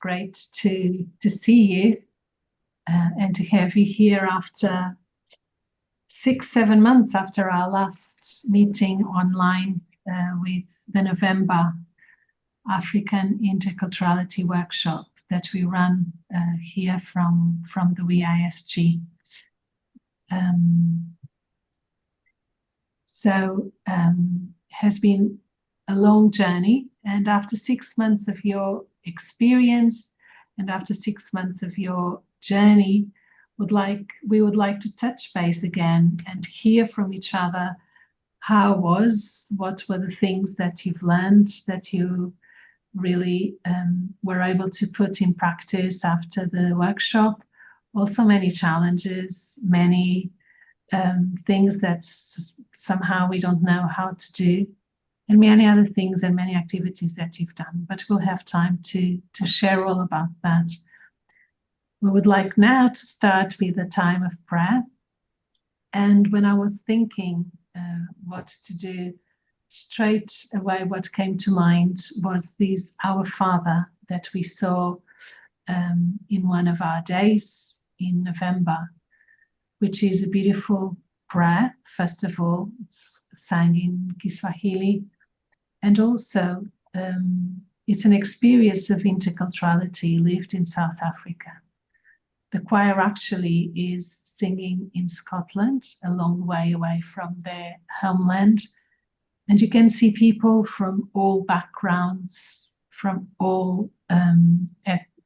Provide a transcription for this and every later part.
great to see you and to have you here after 6-7 months after our last meeting online with the November African Interculturality workshop that we run here from the WISG. Has been a long journey, and after 6 months of your experience and after 6 months of your journey, we would like to touch base again and hear from each other what were the things that you've learned, that you really were able to put in practice after the workshop. Also many challenges, many things that somehow we don't know how to do, and many other things and many activities that you've done. But we'll have time to share all about that. We would like now to start with a time of prayer. And when I was thinking what to do, straight away what came to mind was this Our Father that we saw in one of our days in November, which is a beautiful prayer. First of all, it's sang in Kiswahili, and also it's an experience of interculturality lived in South Africa. The choir actually is singing in Scotland, a long way away from their homeland, and you can see people from all backgrounds, from all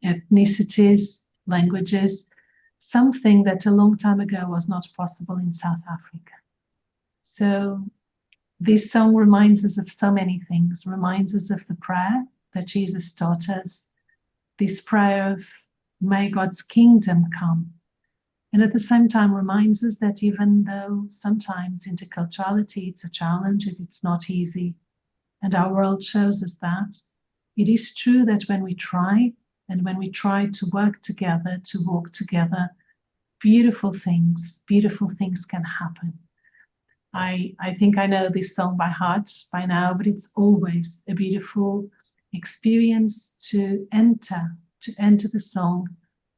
ethnicities, languages, something that a long time ago was not possible in South Africa. So this song reminds us of so many things, reminds us of the prayer that Jesus taught us, this prayer of may God's kingdom come. And at the same time reminds us that even though sometimes interculturality, it's a challenge, it's not easy, and our world shows us that, it is true that when we try, and when we try to work together, to walk together, beautiful things can happen. I think I know this song by heart by now, but it's always a beautiful experience to enter the song,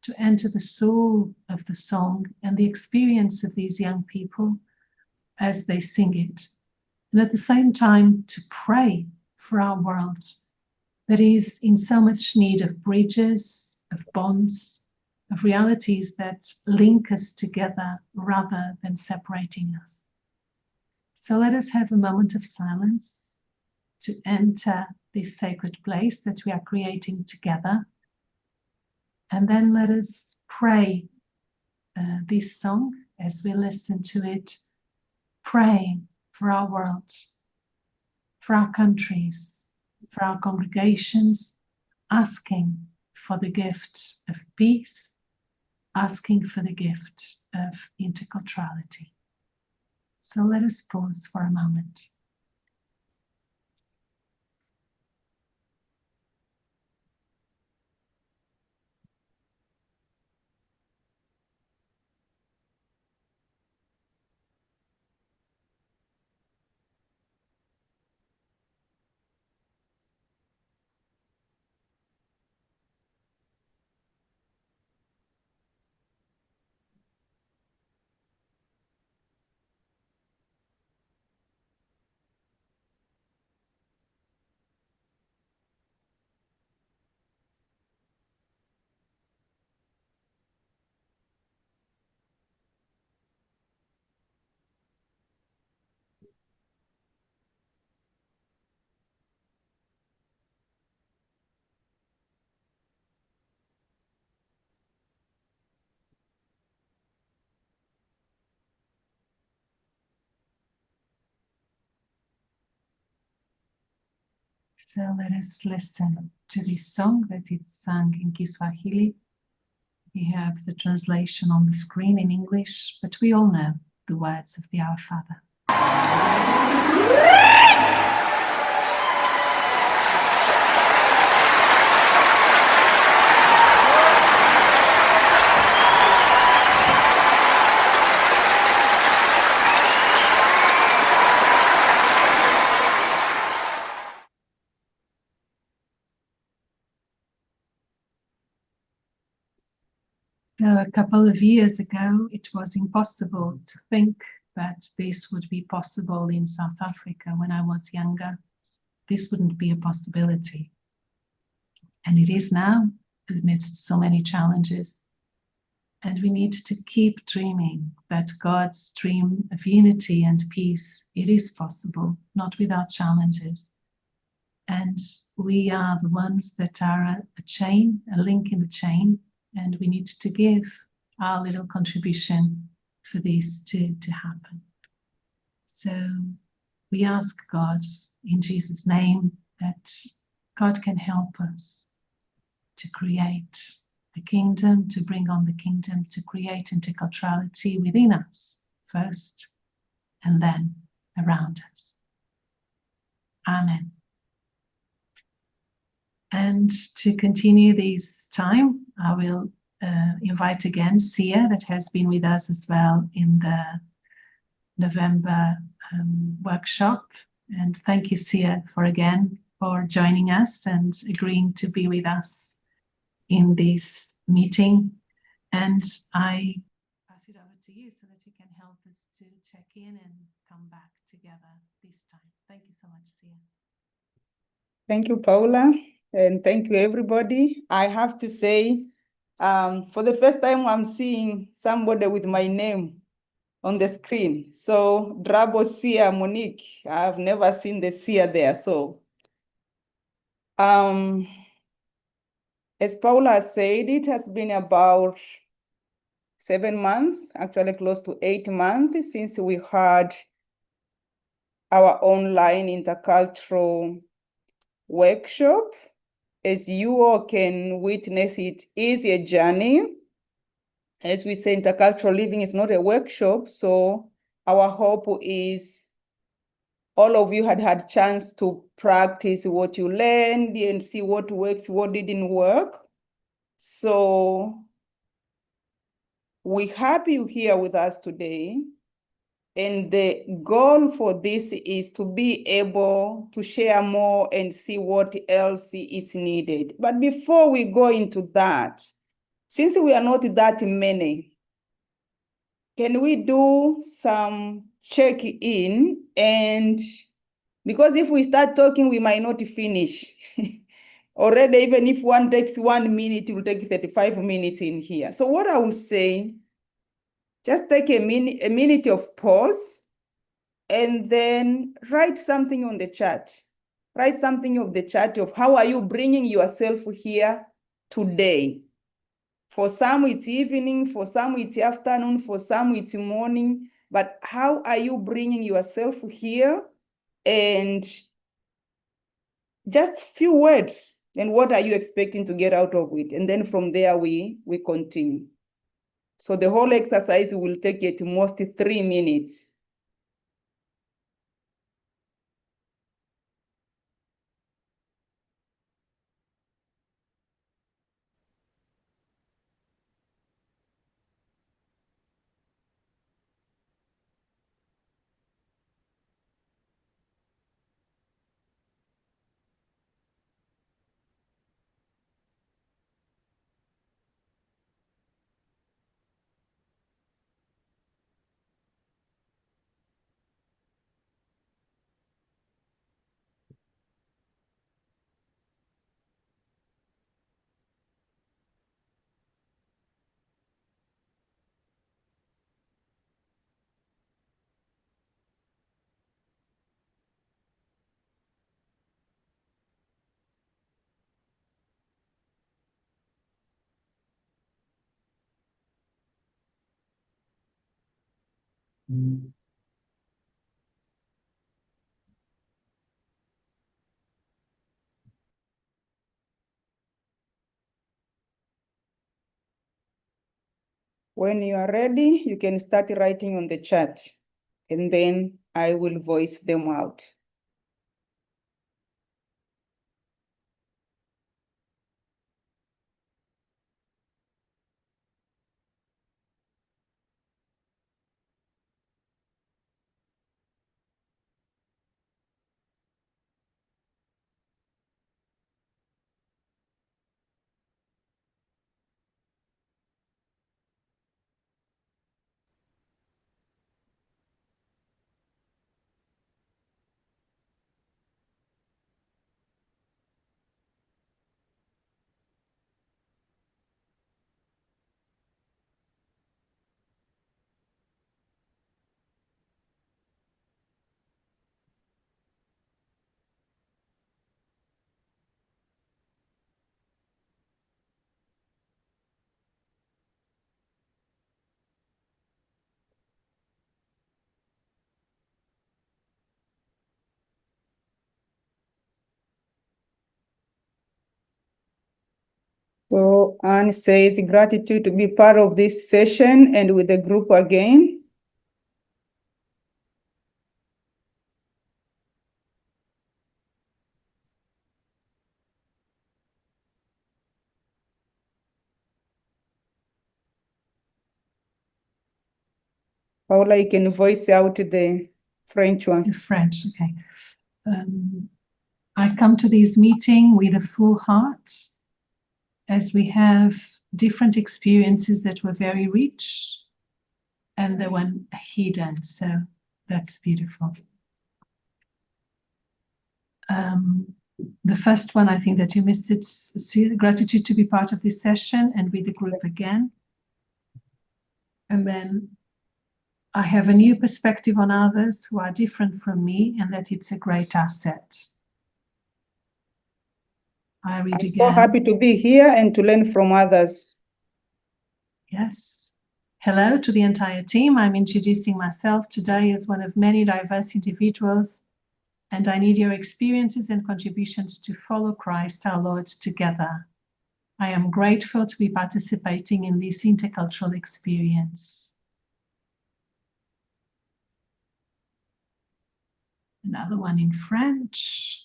to enter the soul of the song and the experience of these young people as they sing it. And at the same time, to pray for our world that is in so much need of bridges, of bonds, of realities that link us together rather than separating us. So let us have a moment of silence to enter this sacred place that we are creating together. And then let us pray this song as we listen to it, praying for our world, for our countries, for our congregations, asking for the gift of peace, asking for the gift of interculturality. So let us pause for a moment. So let us listen to this song that is sung in Kiswahili. We have the translation on the screen in English, but we all know the words of the Our Father. A couple of years ago, it was impossible to think that this would be possible in South Africa when I was younger. This wouldn't be a possibility. And it is now, amidst so many challenges. And we need to keep dreaming that God's dream of unity and peace, it is possible, not without challenges. And we are the ones that are a chain, a link in the chain, and we need to give our little contribution for this to happen. So we ask God in Jesus' name that God can help us to create the kingdom, to bring on the kingdom, to create interculturality within us first, and then around us. Amen. And to continue this time, I will invite again Sia, that has been with us as well in the November workshop. And thank you, Sia, for joining us and agreeing to be with us in this meeting. And I pass it over to you so that you can help us to check in and come back together this time. Thank you so much, Sia. Thank you, Paula, and thank you, everybody. I have to say, for the first time, I'm seeing somebody with my name on the screen. So, Drabo Sia Monique, I've never seen the Sia there. So, as Paula said, it has been about 7 months, actually close to 8 months since we had our online intercultural workshop. As you all can witness, it is a journey. As we say, intercultural living is not a workshop. So our hope is all of you had chance to practice what you learned and see what works, what didn't work. So we have you here with us today. And the goal for this is to be able to share more and see what else is needed. But before we go into that, since we are not that many, can we do some check-in? And because if we start talking, we might not finish. Already, even if one takes 1 minute, it will take 35 minutes in here. So what I will say, just take a minute of pause, and then write something on the chat. Write something of the chat of how are you bringing yourself here today. For some, it's evening. For some, it's afternoon. For some, it's morning. But how are you bringing yourself here? And just few words. And what are you expecting to get out of it? And then from there, we continue. So the whole exercise will take at most 3 minutes. When you are ready, you can start writing on the chat, and then I will voice them out. So Anne says gratitude to be part of this session and with the group again. Paula, you can voice out the French one. The French, okay. I come to this meeting with a full heart, as we have different experiences that were very rich and the one hidden. So that's beautiful. The first one, I think that you missed it. Gratitude to be part of this session and with the group again. And then I have a new perspective on others who are different from me, and that it's a great asset. I read again. So happy to be here and to learn from others. Yes. Hello to the entire team. I'm introducing myself today as one of many diverse individuals, and I need your experiences and contributions to follow Christ our Lord together. I am grateful to be participating in this intercultural experience. Another one in French.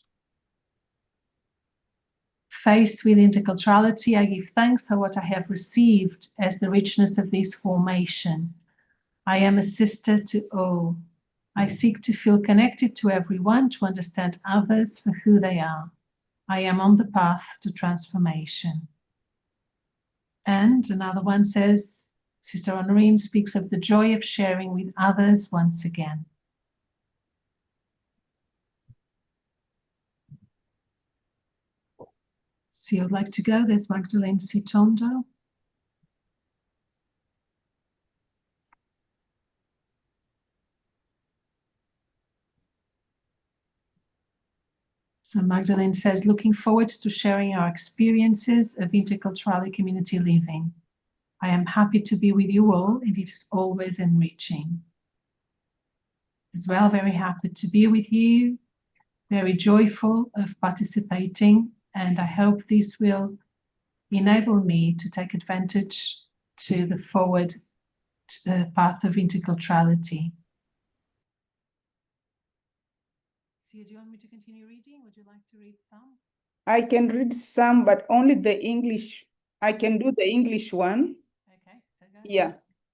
Faced with interculturality, I give thanks for what I have received as the richness of this formation. I am a sister to all. I seek to feel connected to everyone, to understand others for who they are. I am on the path to transformation. And another one says, Sister Honorine speaks of the joy of sharing with others once again. So you'd like to go? There's Magdalene Sitondo. So Magdalene says, looking forward to sharing our experiences of intercultural community living. I am happy to be with you all, and it is always enriching. As well, very happy to be with you, very joyful of participating, and I hope this will enable me to take advantage to the forward path of interculturality. So do you want me to continue reading? Would you like to read some? I can read some, but only the English. I can do the English one. Okay, so go. Yeah,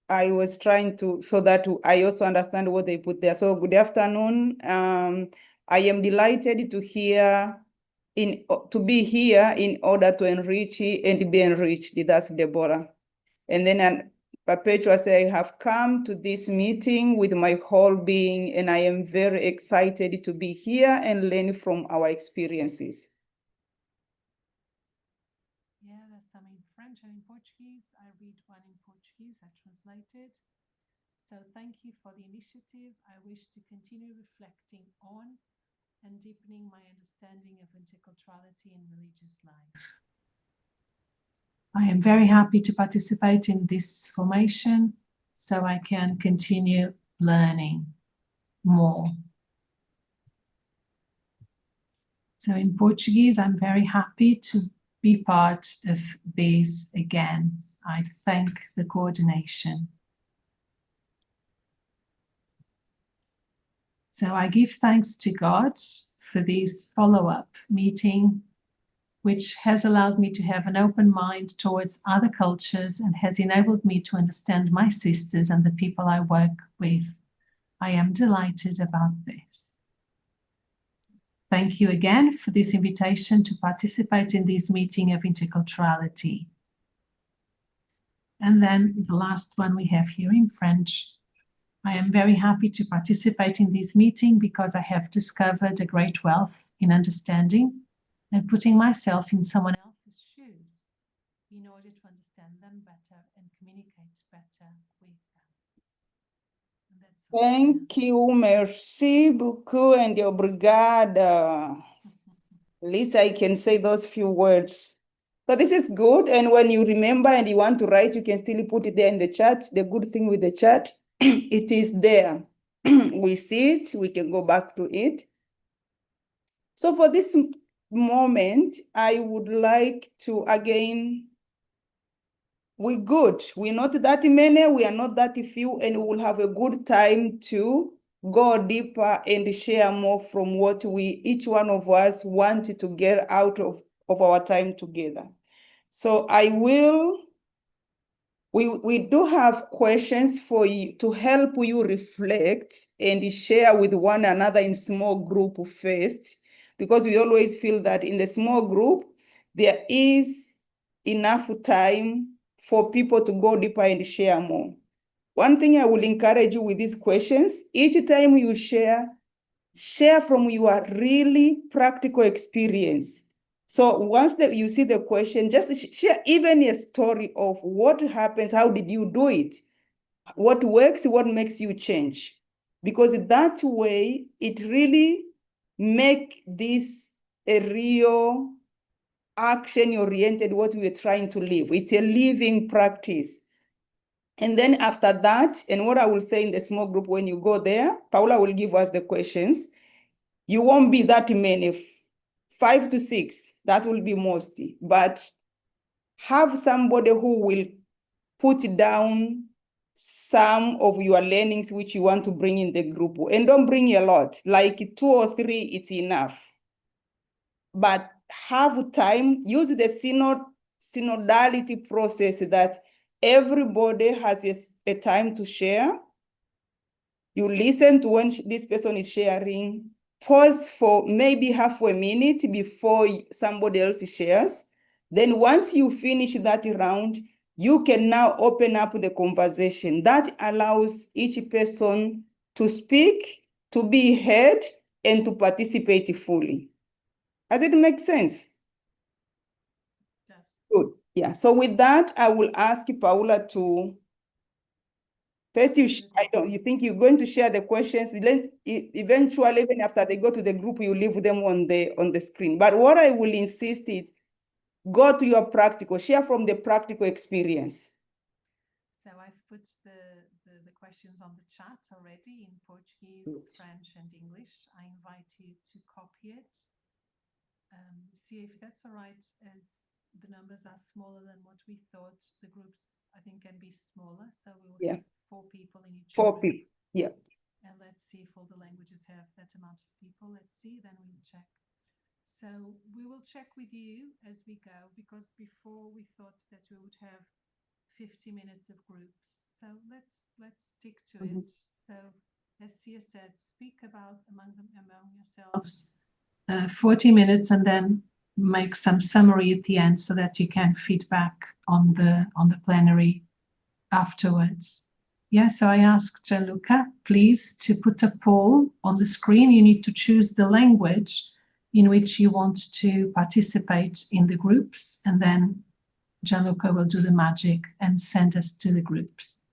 I was trying to, so that I also understand what they put there. So good afternoon. I am delighted to to be here in order to enrich and be enriched. That's Deborah. And then Perpetua said, I have come to this meeting with my whole being, and I am very excited to be here and learn from our experiences. Yeah, there's some in French and in Portuguese. I read one in Portuguese, I translated. So thank you for the initiative. I wish to continue reflecting on and deepening my understanding of interculturality in religious life. I am very happy to participate in this formation so I can continue learning more. So in Portuguese, I'm very happy to be part of this again. I thank the coordination. So I give thanks to God for this follow-up meeting, which has allowed me to have an open mind towards other cultures and has enabled me to understand my sisters and the people I work with. I am delighted about this. Thank you again for this invitation to participate in this meeting of interculturality. And then the last one we have here in French. I am very happy to participate in this meeting because I have discovered a great wealth in understanding and putting myself in someone else's shoes in order to understand them better and communicate better with them. Thank you, merci beaucoup, and obrigada. At least I can say those few words. So this is good, and when you remember and you want to write, you can still put it there in the chat. The good thing with the chat, it is there. We see it, we can go back to it. So for this moment, I would like to again we're good. We're not that many, we are not that few, and we will have a good time to go deeper and share more from what each one of us wanted to get out of our time together. So we do have questions for you to help you reflect and share with one another in small group first, because we always feel that in the small group, there is enough time for people to go deeper and share more. One thing I will encourage you with these questions, each time you share from your really practical experience. So once you see the question, just share even a story of what happens, how did you do it? What works, what makes you change? Because that way, it really make this a real action-oriented, what we're trying to live. It's a living practice. And then after that, and what I will say in the small group, when you go there, Paula will give us the questions. You won't be that many, 5 to 6, that will be most, but have somebody who will put down some of your learnings which you want to bring in the group, and don't bring a lot, like 2 or 3, it's enough. But have time, use the synodality process that everybody has a time to share. You listen to when this person is sharing, pause for maybe half a minute before somebody else shares. Then once you finish that round, you can now open up the conversation. That allows each person to speak, to be heard, and to participate fully. Does it make sense? Yes. Good. Yeah. So with that, I will ask Paula to first, you think you're going to share the questions, then eventually, even after they go to the group, you leave them on the screen. But what I will insist is go to your practical, share from the practical experience. So I've put the questions on the chat already in Portuguese, French, and English. I invite you to copy it. See if that's all right, as the numbers are smaller than what we thought. The groups, I think, can be smaller. So we will have 4 people in each 4 group. people, yeah. And let's see if all the languages have that amount of people. Let's see, then we'll check. So we will check with you as we go, because before we thought that we would have 50 minutes of groups. So let's stick to it. So as Sia said, speak about among yourselves 40 minutes, and then make some summary at the end so that you can feedback on the plenary afterwards. Yeah, so I asked Gianluca, please, to put a poll on the screen. You need to choose the language in which you want to participate in the groups, and then Gianluca will do the magic and send us to the groups.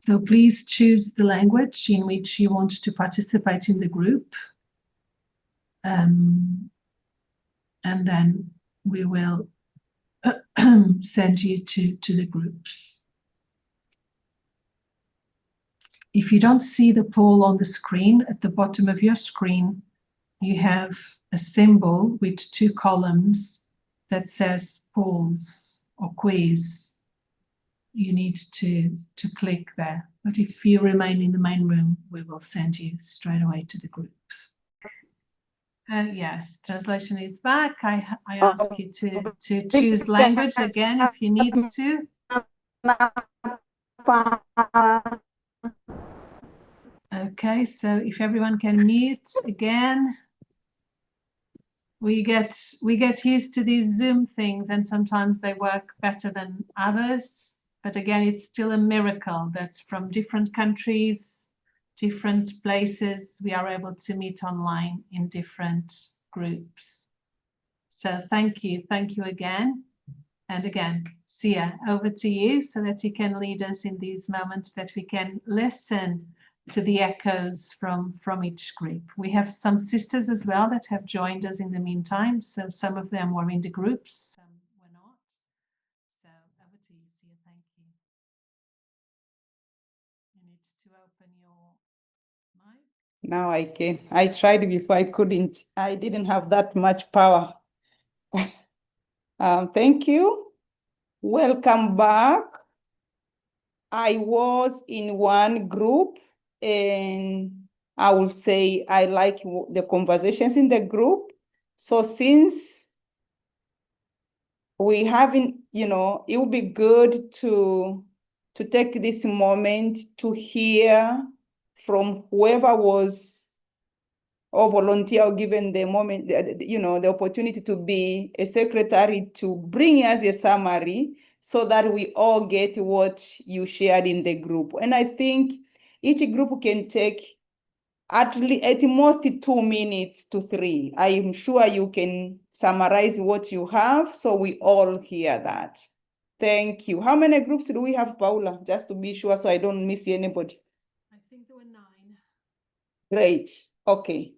So please choose the language in which you want to participate in the group. And then we will send you to the groups. If you don't see the poll on the screen, at the bottom of your screen, you have a symbol with 2 columns that says polls or quiz. You need to click there. But if you remain in the main room, we will send you straight away to the groups. Yes, translation is back. I ask you to choose language again if you need to. Okay, so if everyone can mute again. We get used to these Zoom things, and sometimes they work better than others. But again, it's still a miracle that from different countries, different places, we are able to meet online in different groups. So thank you again. And again, Sia, over to you so that you can lead us in these moments, that we can listen to the echoes from each group. We have some sisters as well that have joined us in the meantime. So some of them were in the groups, some were not. So over to you, Sia. Thank you. You need to open your mic. Now I can. I tried before, I couldn't. I didn't have that much power. Thank you. Welcome back. I was in one group and I will say I like the conversations in the group. So since we haven't, it would be good to take this moment to hear from whoever was or volunteer or given the moment, the opportunity to be a secretary to bring us a summary so that we all get what you shared in the group. And I think each group can take at most 2 minutes to 3. I am sure you can summarize what you have so we all hear that. Thank you. How many groups do we have, Paula? Just to be sure so I don't miss anybody. I think there were 9. Great. Okay.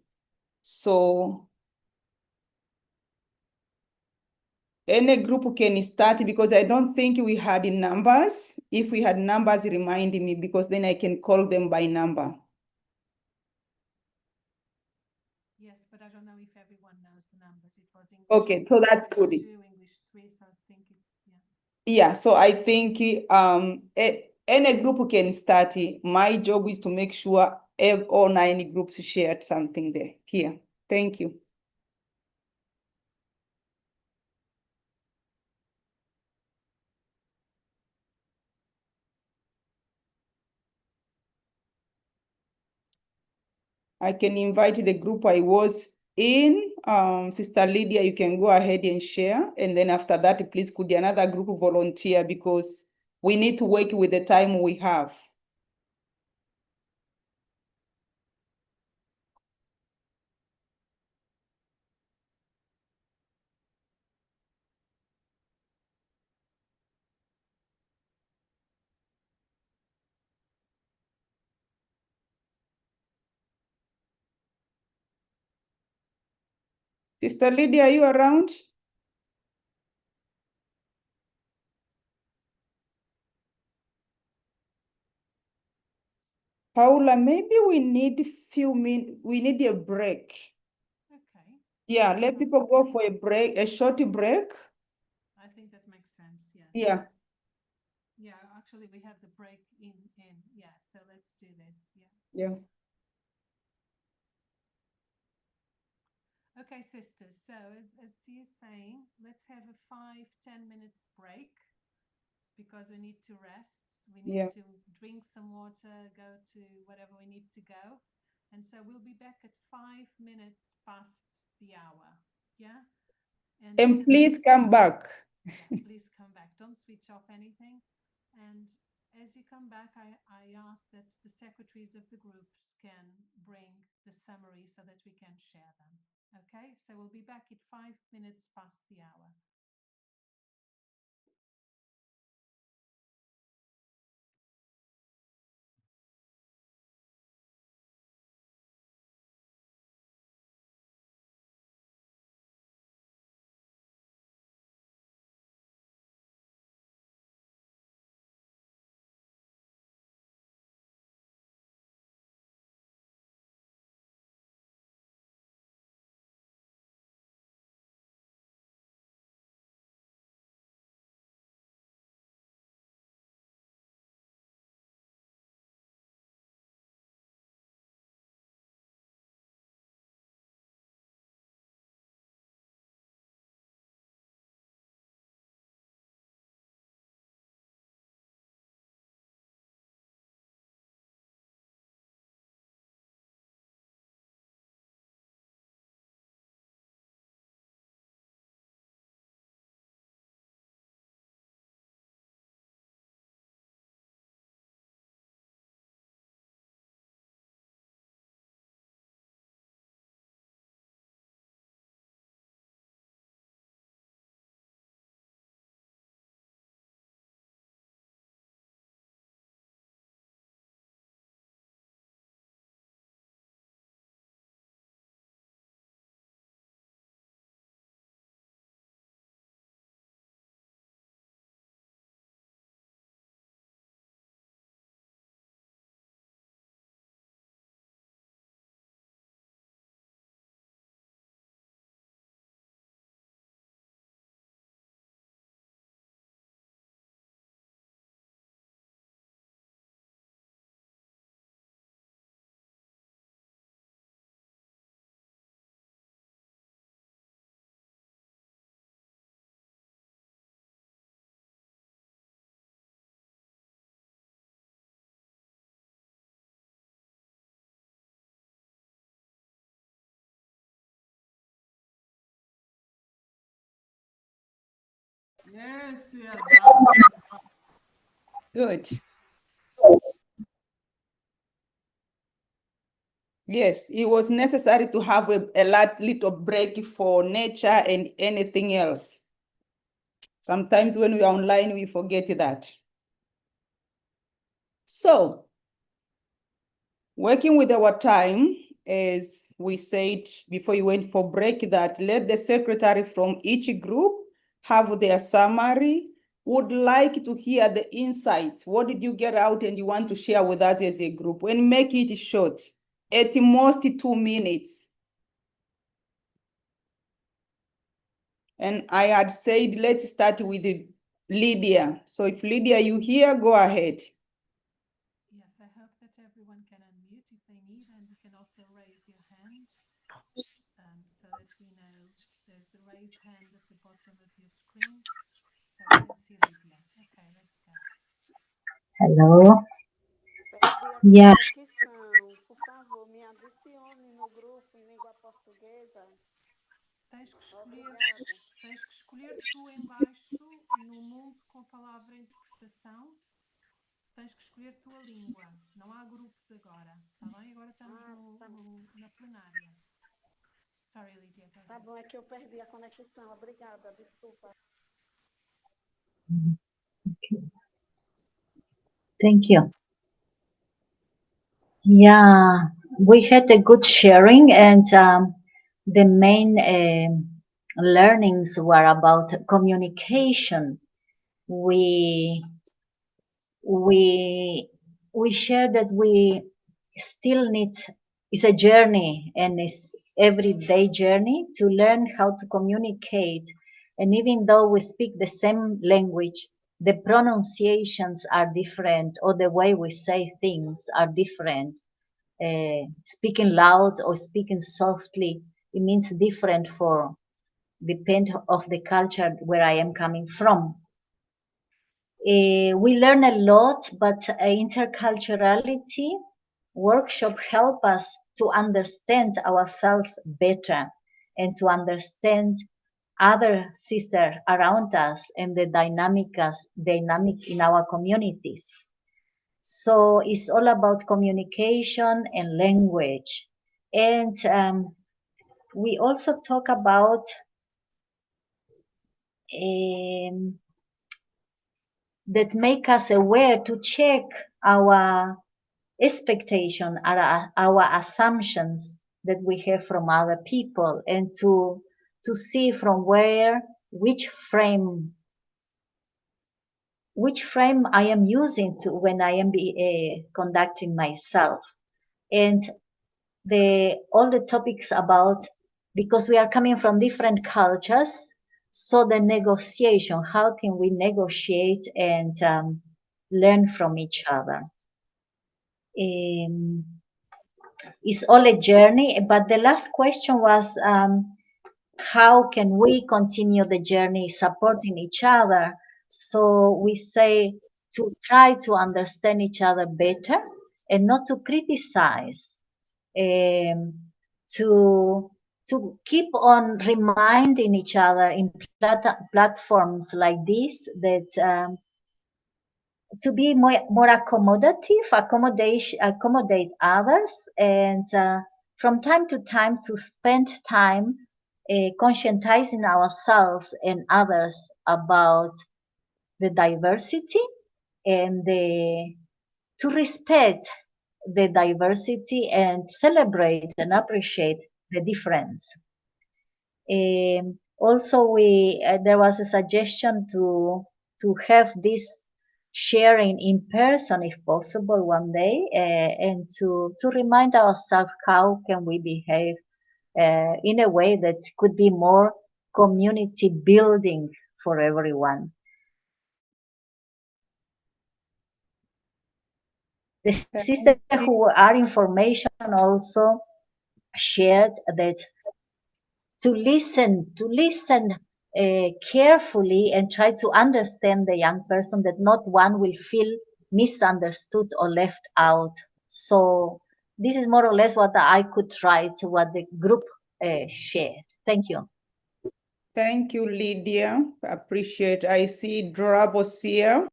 So any group can start because I don't think we had numbers. If we had numbers, remind me because then I can call them by number. Yes, but I don't know if everyone knows the numbers. It was English. Okay, so that's good. English 2, English 3, so I think it's, Yeah, so I think any group can start. My job is to make sure all 9 groups shared something there. Here. Thank you. I can invite the group I was in. Sister Lydia, you can go ahead and share. And then after that, please could another group volunteer because we need to work with the time we have. Sister Lydia, are you around? Paula, maybe we need we need a break. Okay. Yeah, let people go for a break, a short break. I think that makes sense, yes. Yeah. Yeah, actually we had the break in. Yeah, so let's do this. Yeah. Okay, sisters. So as you're saying, let's have a 5-10 minutes break because we need to rest. We need to drink some water, go to whatever we need to go. And so we'll be back at 5 minutes past the hour. Yeah. And please come back. Yeah, please come back. Don't switch off anything. And as you come back, I ask that the secretaries of the groups can bring the summary so that we can share them. Okay, so we'll be back at 5 minutes past the hour. Yes, we are back. Good. Yes, it was necessary to have a little break for nature and anything else. Sometimes when we are online, we forget that. So, working with our time, as we said before you went for break, that let the secretary from each group have their summary. Would like to hear the insights. What did you get out and you want to share with us as a group? And make it short, at most 2 minutes. And I had said, let's start with Lydia. So if Lydia, you here, go ahead. Yes, I hope that everyone can unmute if they need, and you can also raise your hand so that we know. There's the raised hand at the bottom of your screen, so we can see Lydia. Okay, let's go. Hello. Perdi a Yeah, conexão. Por favor, me adicione no grupo em língua portuguesa. Obrigada. Tens que escolher tu embaixo, no mundo com palavra interpretação, tens que escolher tua língua. Não há grupos agora, tá bem? Agora estamos na plenária. Sorry, Lydia. Tá bom, é que eu perdi a conexão. Obrigada, desculpa. thank you. Yeah, we had a good sharing, and the main learnings were about communication. We we we shared that we still need, it's a journey, and it's everyday journey to learn how to communicate. And even though we speak the same language, the pronunciations are different, or the way we say things are different. Speaking loud or speaking softly, it means different for depend of the culture where I am coming from. We learn a lot, but interculturality workshop help us to understand ourselves better and to understand other sisters around us and the dynamic in our communities. So it's all about communication and language. And we also talk about that make us aware to check our expectation, our assumptions that we have from other people, and to see from where which frame I am using to when I am conducting myself, and all the topics about, because we are coming from different cultures, so the negotiation, how can we negotiate and learn from each other. It's all a journey, but the last question was how can we continue the journey supporting each other? So we say to try to understand each other better and not to criticize, to keep on reminding each other in platforms like this that to be more accommodative, accommodate others, and from time to time to spend time conscientizing ourselves and others about the diversity and to respect the diversity and celebrate and appreciate the difference. Also, there was a suggestion to have this sharing in person if possible one day, and to remind ourselves how can we behave in a way that could be more community building for everyone. The sister who are information also shared that to listen carefully and try to understand the young person, that not one will feel misunderstood or left out. So this is more or less what I could write, what the group shared. Thank you. Thank you, Lydia. Appreciate. I see Drabos here.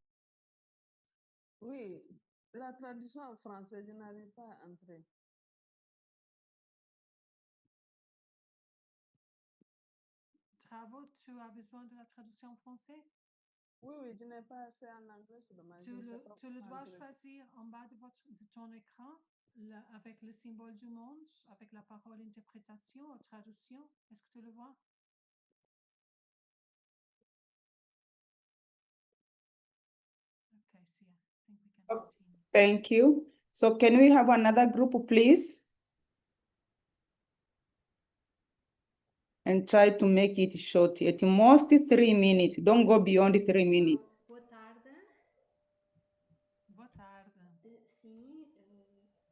Oui, la traduction en français, je n'arrive pas à entrer. Travaux, tu as besoin de la traduction en français? Oui, oui, je n'ai pas assez en anglais seulement. Tu le dois choisir en bas de ton écran avec le symbole du monde, avec la parole interprétation ou traduction. Est-ce que tu le vois? Okay, see, I think we can continue. Thank you. So can we have another group, please? And try to make it short, at most 3 minutes. Don't go beyond 3 minutes. Boa tarde. Boa tarde. Sim.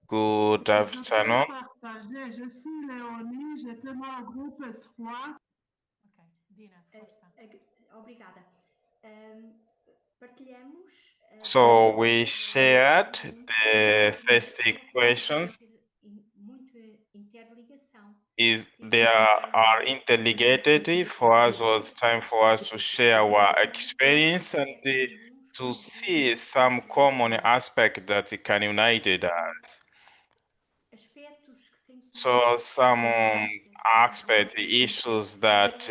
Good Je afternoon. peux partager. Je suis Léonie, j'étais dans le groupe 3. Ok, Dina, eh, força. Obrigada. Partilhamos. So we shared muito the e first de uma forma questions. muito interligação. Is Queria they are interligated. For us, was time for us to share our experience and to see some common aspect that can unite us. Aspectos que So sentimos some aspect, nossa issues that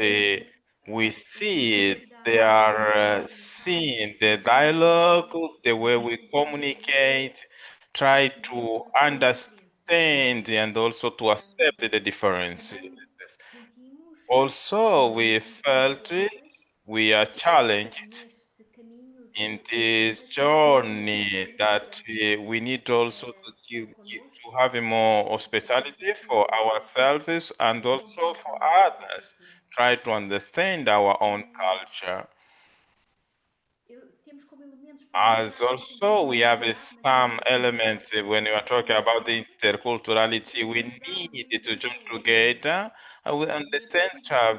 we see, they diversidade, are comunicar, seeing the dialogue, the way we compreender communicate, try mesmo to nas suas diferenças. understand and also to accept the differences. Também sentimos Also, we felt desafiadas we are challenged neste caminho in de this partilharmos journey that sabedoria we need also to connosco, to have a more hospitality for ourselves and also for compreensão da própria others. cultura. Try to understand our own culture. Temos como elementos As fundamentais o also sentido de we have unidade na some diversidade, elements when we are talking about the interculturality, we need to join together and we understand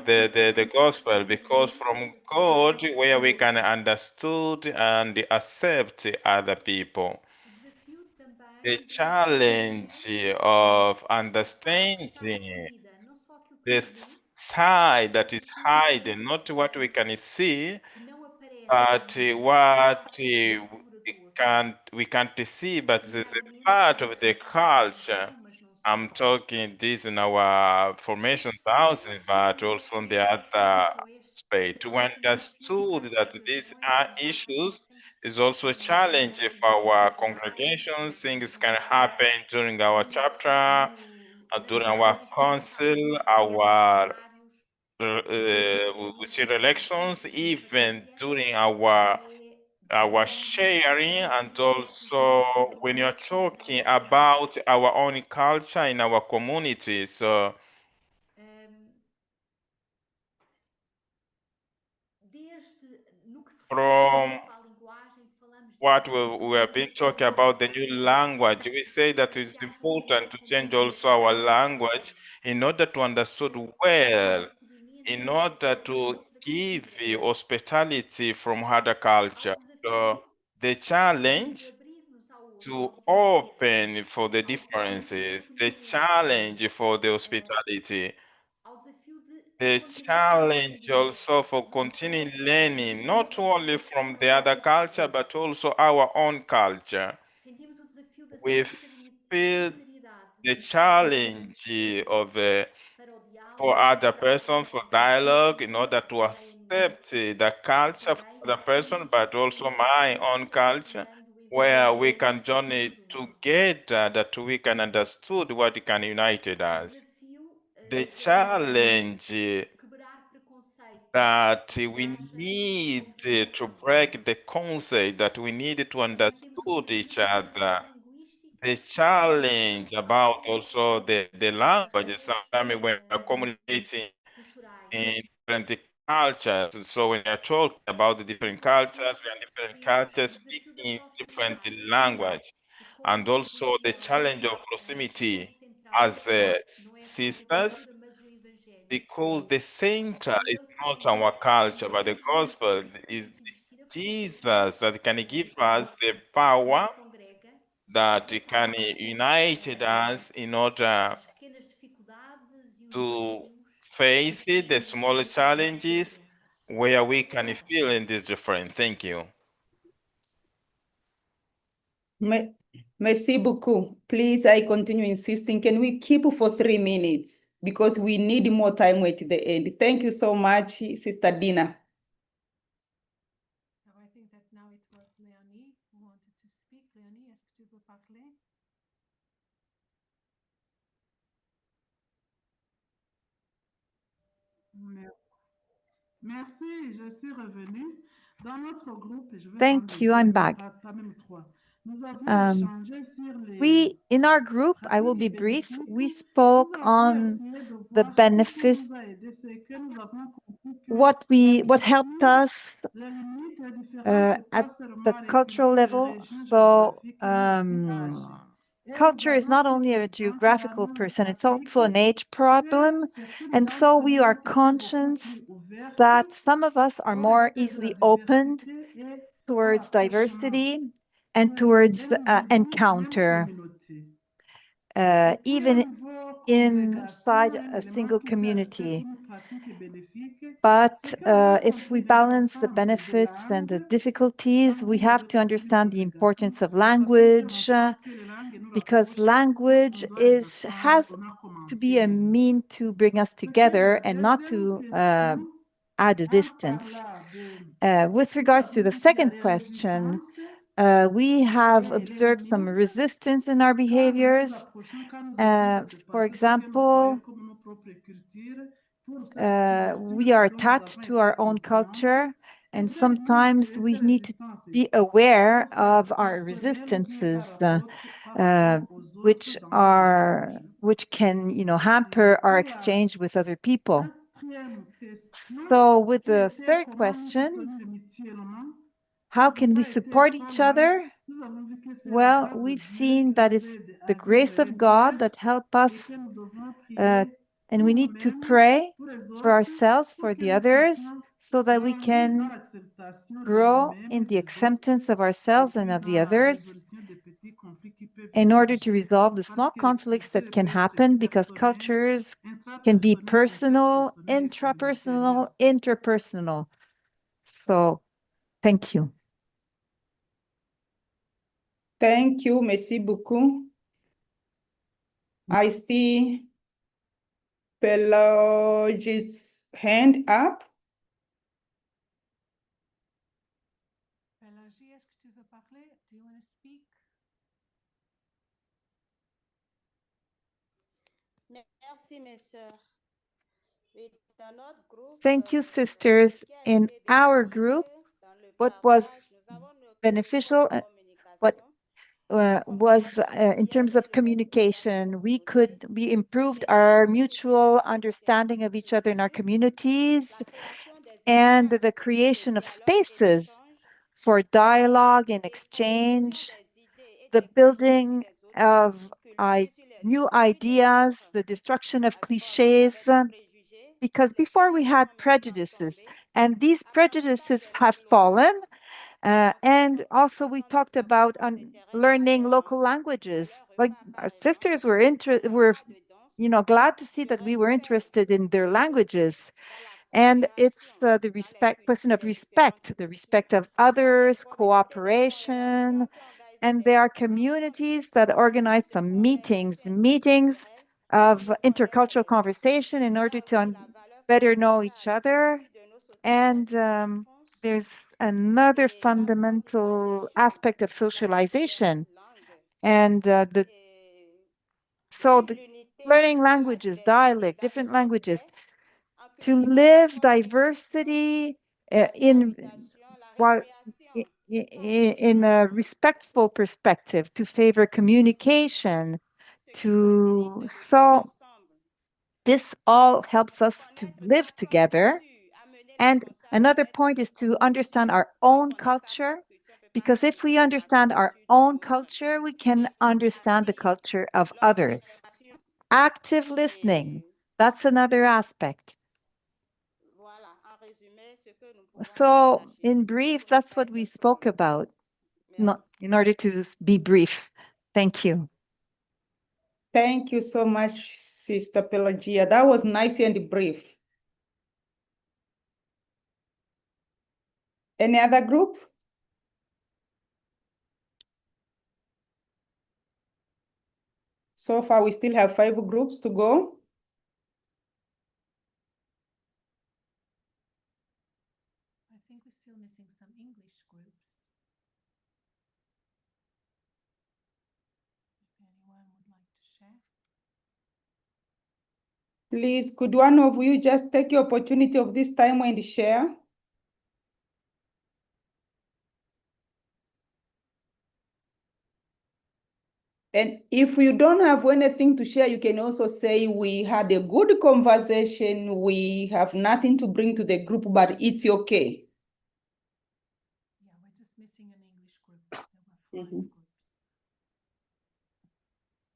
the gospel because from God where we can understood and accept other people. o desafio The também de challenge compreender of a parte que está understanding escondida, não só aquilo que the se vê, side that is mas aquilo hidden, not what we can see, que não aparece but what na cultura do outro, we can't see, but this is a nomeadamente part nas of the nossas culture. formação, mas não I'm só. talking this in our formation houses, but also in the other aspect. To understood that these are issues is also a challenge for our congregations. Things can happen during our chapter, Nas during our eleições council, municipais, our partidários, we see elections, even during our sharing, and also when you're talking about our own culture in our community. So desde no que se fala da from nova linguagem, falamos de what we have been talking about the new language, we say that it's que haja um important to change reconhecimento also our language in order to understand well, in order da to outra give cultura. hospitality from other culture. Ao So desafio the de challenge abrir-nos ao outro, to ao diferente, open for the ao desafio de differences, the reconhecer, challenge for the hospitality, ao desafio de the continuar a challenge aprender, also for não só continuing da learning, not língua, only from the other culture, but also our own culture. sentimos o desafio da We feel sinceridade the challenge of para o for diálogo, other person, for dialogue, in order to também a minha, accept the culture for também other person, but also my own culture, partilhando o where we evangelho can journey juntos. together, that we can understood what can unite O us. desafio The de challenge quebrar preconceitos, that que we haja need to compreensão. break the concept that we need to Temos o understood each desafio da other. diversidade linguística The e challenge das about also diferenças the language, culturais, sometimes when we are communicating culturais. in different cultures. So when you're talking about the O different cultures, desafio we are de different perceber o cultures desafio da speaking different proximidade, language, de como and a also the religião challenge of como proximity central, as não é a própria sisters, cultura, mas o evangelho. because the center is Aquele que not é our culture, but the através de gospel Jesus que is revestir a Jesus that can give us the que nos power congrega, that ultrapassar can unite us in order as pequenas dificuldades e os to desafios face it, the small challenges, where we can feel in this different. Thank you. Merci beaucoup. Please, I continue insisting. Can we keep for 3 minutes? Because we need more time at the end. Thank you so much, Sister Dina. I think that now it was Leonie who wanted to speak. Leonie, est-ce que tu veux parler? Merci, je suis revenue. Dans notre groupe, je vais Thank prendre you, I'm deux, back. pas même trois. Nous avons échangé sur In our group, I will be brief, we spoke on the benefits, what helped us at the cultural level. So culture is not only a geographical person, it's also an age problem. And so we are conscious that some of us are more easily opened towards diversity and towards encounter, even inside a single community. But if we balance the benefits and the difficulties, we have to understand the importance of language, because language has to be a mean to bring us together and not to add a distance. With regards to the second question, we have observed some resistance in our behaviors. For example, we are attached to our own culture, and sometimes we need to be aware of our resistances, which can, hamper our exchange with other people. So with the third question, how can we support each other? Well, we've seen that it's the grace of God that help us, and we need to pray for ourselves, for the others, so that we can grow in the acceptance of ourselves and of the others in order to resolve the small conflicts that can happen, because cultures can be personal, intrapersonal, interpersonal. So, thank you. Thank you, merci beaucoup. I see Pelagi's hand up. Pelagie, est-ce que tu veux parler? Do you want to speak? Merci, mes sœurs. Dans notre groupe, Thank you, sisters. In our group, what was beneficial, what was in terms of communication, we improved our mutual understanding of each other in our communities, and the creation of spaces for dialogue and exchange, the building of new ideas, the destruction of cliches, because before we had prejudices, and these prejudices have fallen. And also we talked about learning local languages. Like our sisters were glad to see that we were interested in their languages. And it's the question of respect, the respect of others, cooperation. And there are communities that organize some meetings of intercultural conversation in order to better know each other. And there's another fundamental aspect of socialization. And so learning languages, dialect, different languages, to live diversity in a respectful perspective, to favor communication, so this all helps us to live together. And another point is to understand our own culture, because if we understand our own culture, we can understand the culture of others. Active listening, that's another aspect. So in brief, that's what we spoke about, in order to be brief. Thank you. Thank you so much, Sister Pelagia. That was nice and brief. Any other group? So far, we still have 5 groups to go. I think we're still missing some English groups. If anyone would like to share. Please, could one of you just take the opportunity of this time and share? And if you don't have anything to share, you can also say we had a good conversation. We have nothing to bring to the group, but it's okay. Yeah, we're just missing an English group. There were 5 groups.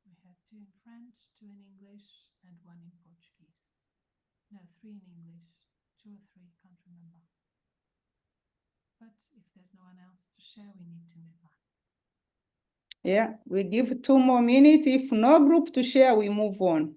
We had 2 in French, 2 in English, and 1 in Portuguese. No, 3 in English, 2 or 3, can't remember. But if there's no one else to share, we need to move on. Yeah, we give 2 more minutes. If no group to share, we move on.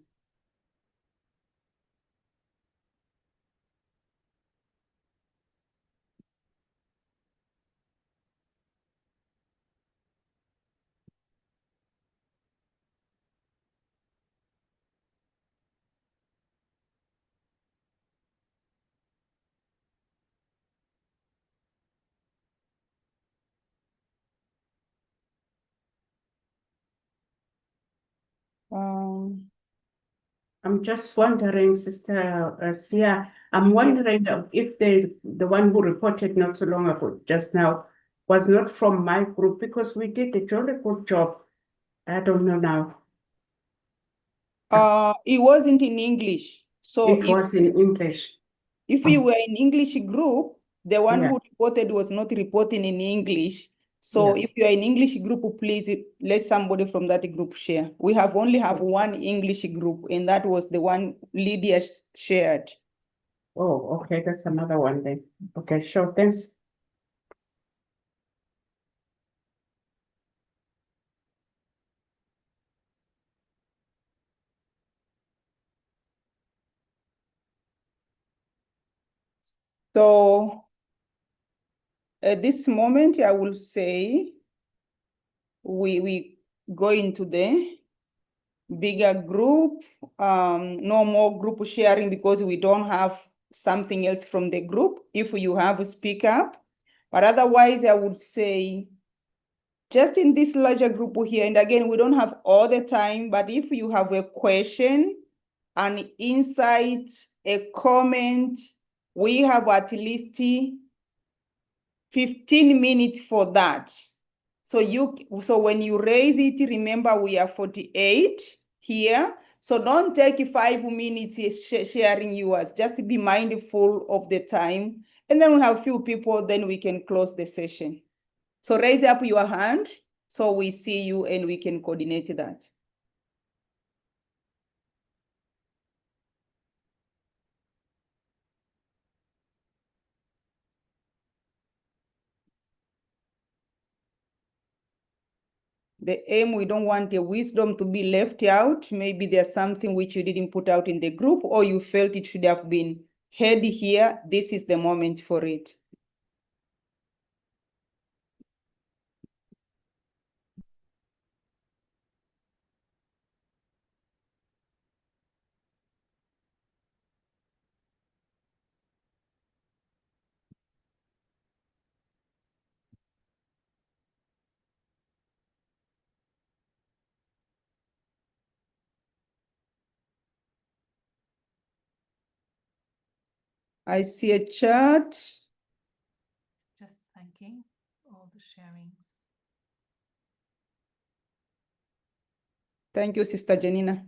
I'm just wondering, Sister Sia, I'm wondering if the one who reported not so long ago, just now, was not from my group, because we did a jolly good job. I don't know now. It wasn't in English. So It was in English. if you were in English group, the one Yeah. who reported was not reporting in English. So Yeah. if you are in English group, please let somebody from that group share. We only have 1 English group, and that was the one Lydia shared. Oh, okay, that's another one then. Okay, sure, thanks. So at this moment, I will say we go into the bigger group, no more group sharing because we don't have something else from the group. If you have, speak up. But otherwise, I would say just in this larger group here, and again, we don't have all the time, but if you have a question, an insight, a comment, we have at least 15 minutes for that. So when you raise it, remember we are 48 here. So don't take 5 minutes sharing yours. Just be mindful of the time. And then we have few people, then we can close the session. So raise up your hand so we see you and we can coordinate that. The aim, we don't want a wisdom to be left out. Maybe there's something which you didn't put out in the group or you felt it should have been heard here. This is the moment for it. I see a chat. Just thanking all the sharings. Thank you, Sister Janine.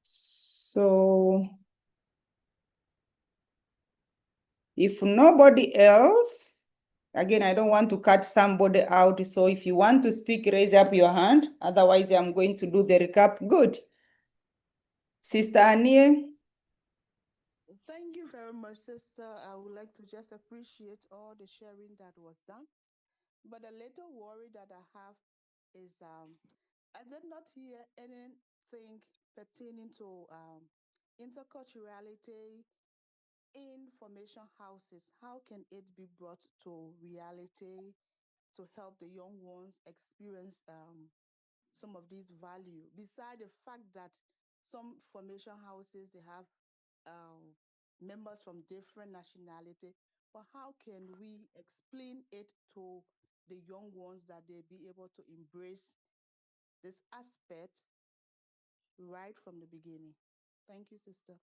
So if nobody else, again, I don't want to cut somebody out. So if you want to speak, raise up your hand. Otherwise, I'm going to do the recap. Good. Sister Anie? Thank you very much, sister. I would like to just appreciate all the sharing that was done. But a little worry that I have is I did not hear anything pertaining to interculturality in formation houses. How can it be brought to reality to help the young ones experience some of these value? Beside the fact that some formation houses they have members from different nationality, but how can we explain it to the young ones that they be able to embrace this aspect right from the beginning? Thank you, sister.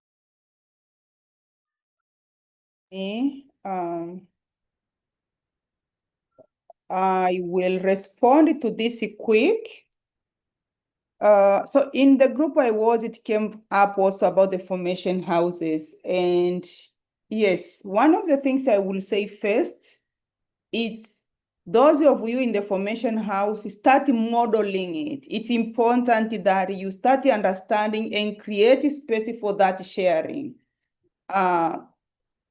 I will respond to this quick. So in the group I was, it came up also about the formation houses. And yes, one of the things I will say first, it's those of you in the formation house, start modeling it. It's important that you start understanding and create a space for that sharing.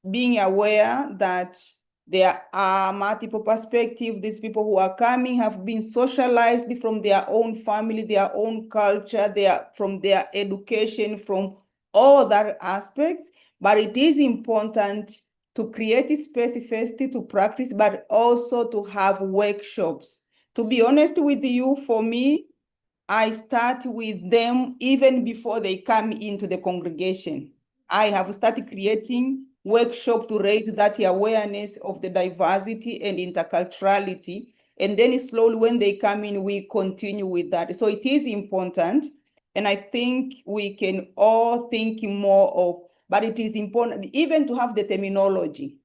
Being aware that there are multiple perspectives. These people who are coming have been socialized from their own family, their own culture, from their education, from all other aspects. But it is important to create a space first to practice, but also to have workshops. To be honest with you, for me, I start with them even before they come into the congregation. I have started creating workshop to raise that awareness of the diversity and interculturality. And then slowly when they come in, we continue with that. So it is important. And I think we can all think more of, but it is important even to have the terminology.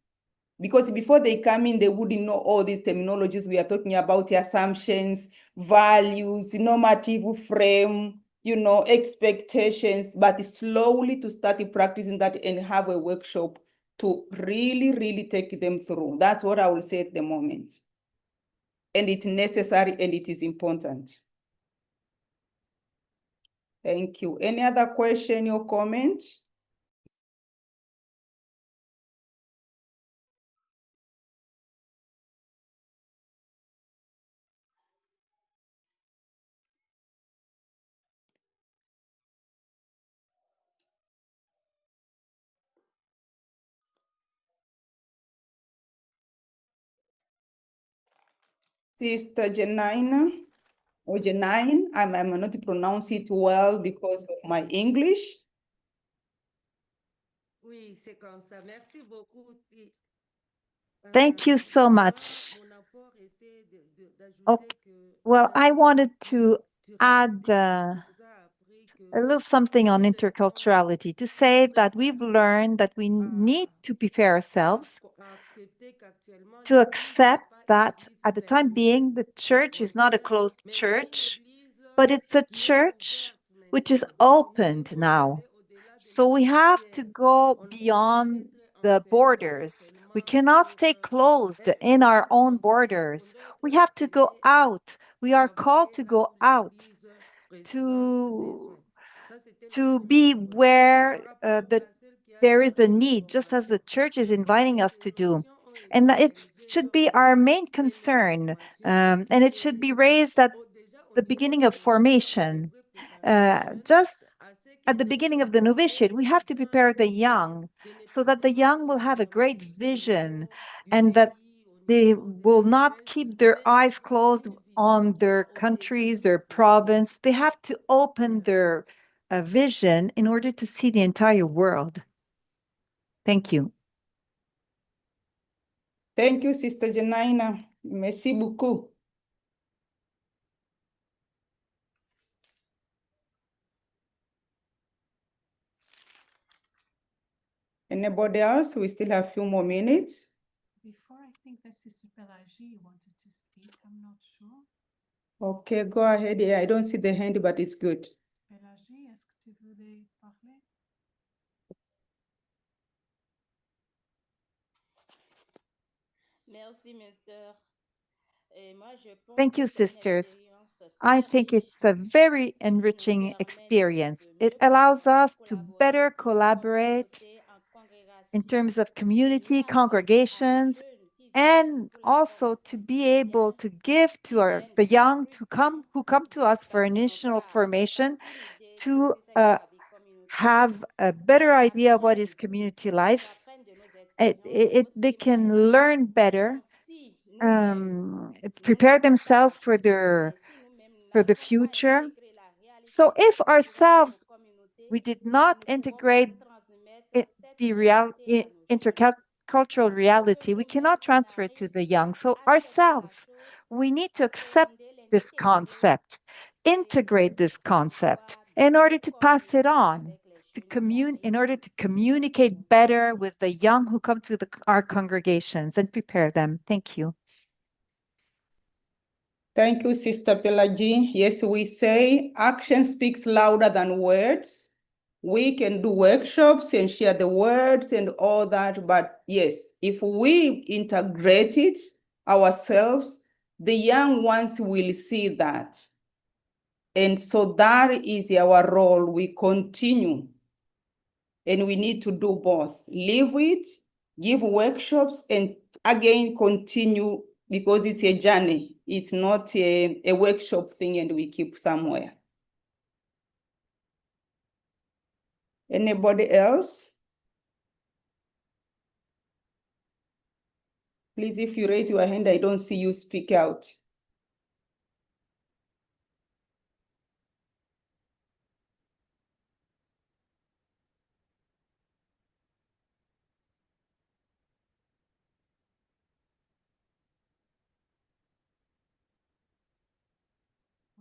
Because before they come in, they wouldn't know all these terminologies we are talking about, assumptions, values, normative frame, expectations, but slowly to start practicing that and have a workshop to really, really take them through. That's what I will say at the moment. And it's necessary and it is important. Thank you. Any other question or comment? Sister Janina, or Janine, I might not pronounce it well because of my English. Oui, c'est comme ça. Merci beaucoup. Thank you so much. Okay. Well, I wanted to add a little something on interculturality to say that we've learned that we need to prepare ourselves to accept that at the time being, the church is not a closed church, but it's a church which is opened now. So we have to go beyond the borders. We cannot stay closed in our own borders. We have to go out. We are called to go out, to be where there is a need, just as the church is inviting us to do. And it should be our main concern, and it should be raised at the beginning of formation. Just at the beginning of the novitiate, we have to prepare the young so that the young will have a great vision and that they will not keep their eyes closed on their countries, their province. They have to open their vision in order to see the entire world. Thank you. Thank you, Sister Janina. Merci beaucoup. Anybody else? We still have a few more minutes. Before, I think that Sister Pelagie wanted to speak. I'm not sure. Okay, go ahead. Yeah, I don't see the hand, but it's good. Pelagie, est-ce que tu voulais parler? Merci, mes sœurs. Et moi, je pense Thank que you, c'est une sisters. expérience I think it's a very enriching experience. It allows us to better collaborate in terms of community, congregations, and also to be able to give to the young who come to us for initial formation to have a better idea of what is community life. They can learn better, prepare themselves for the future. So if ourselves we did not integrate intercultural reality, we cannot transfer it to the young. So ourselves, we need to accept this concept, integrate this concept in order to pass it on, in order to communicate better with the young who come to our congregations and prepare them. Thank you. Thank you, Sister Pelagie. Yes, we say action speaks louder than words. We can do workshops and share the words and all that, but yes, if we integrate it ourselves, the young ones will see that. And so that is our role. We continue. And we need to do both. Live it, give workshops, and again, continue because it's a journey. It's not a workshop thing and we keep somewhere. Anybody else? Please, if you raise your hand, I don't see you speak out.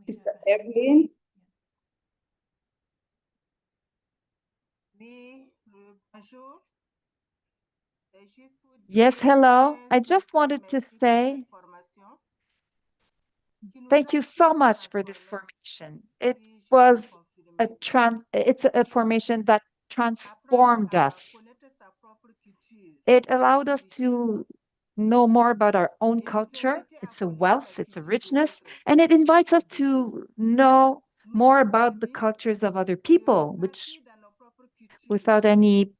Sister Evelyn? Yes, hello. I just wanted to say thank you so much for this formation. It was it's a formation that transformed us. It allowed us to know more about our own culture. It's a wealth, it's a richness, and it invites us to know more about the cultures of other people, which without any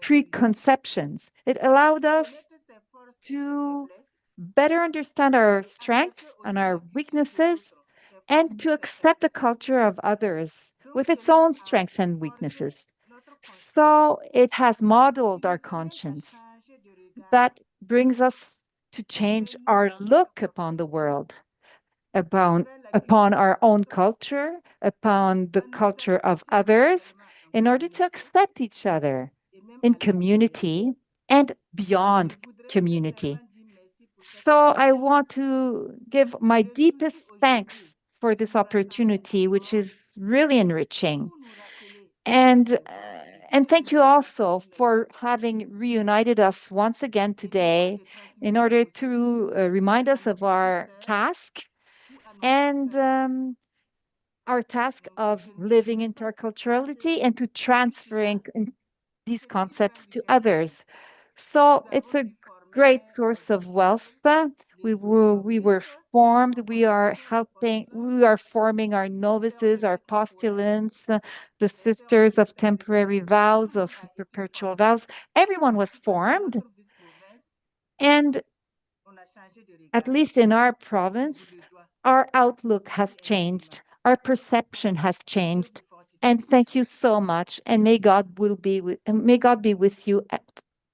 preconceptions. It allowed us to better understand our strengths and our weaknesses and to accept the culture of others with its own strengths and weaknesses. So it has modeled our conscience. That brings us to change our look upon the world, upon our own culture, upon the culture of others, in order to accept each other in community and beyond community. So I want to give my deepest thanks for this opportunity, which is really enriching. And thank you also for having reunited us once again today in order to remind us of our task and our task of living interculturality and to transferring these concepts to others. So it's a great source of wealth. We were formed, we are forming our novices, our postulants, the sisters of temporary vows, of perpetual vows. Everyone was formed. And at least in our province, our outlook has changed, our perception has changed. And thank you so much. And may God be with you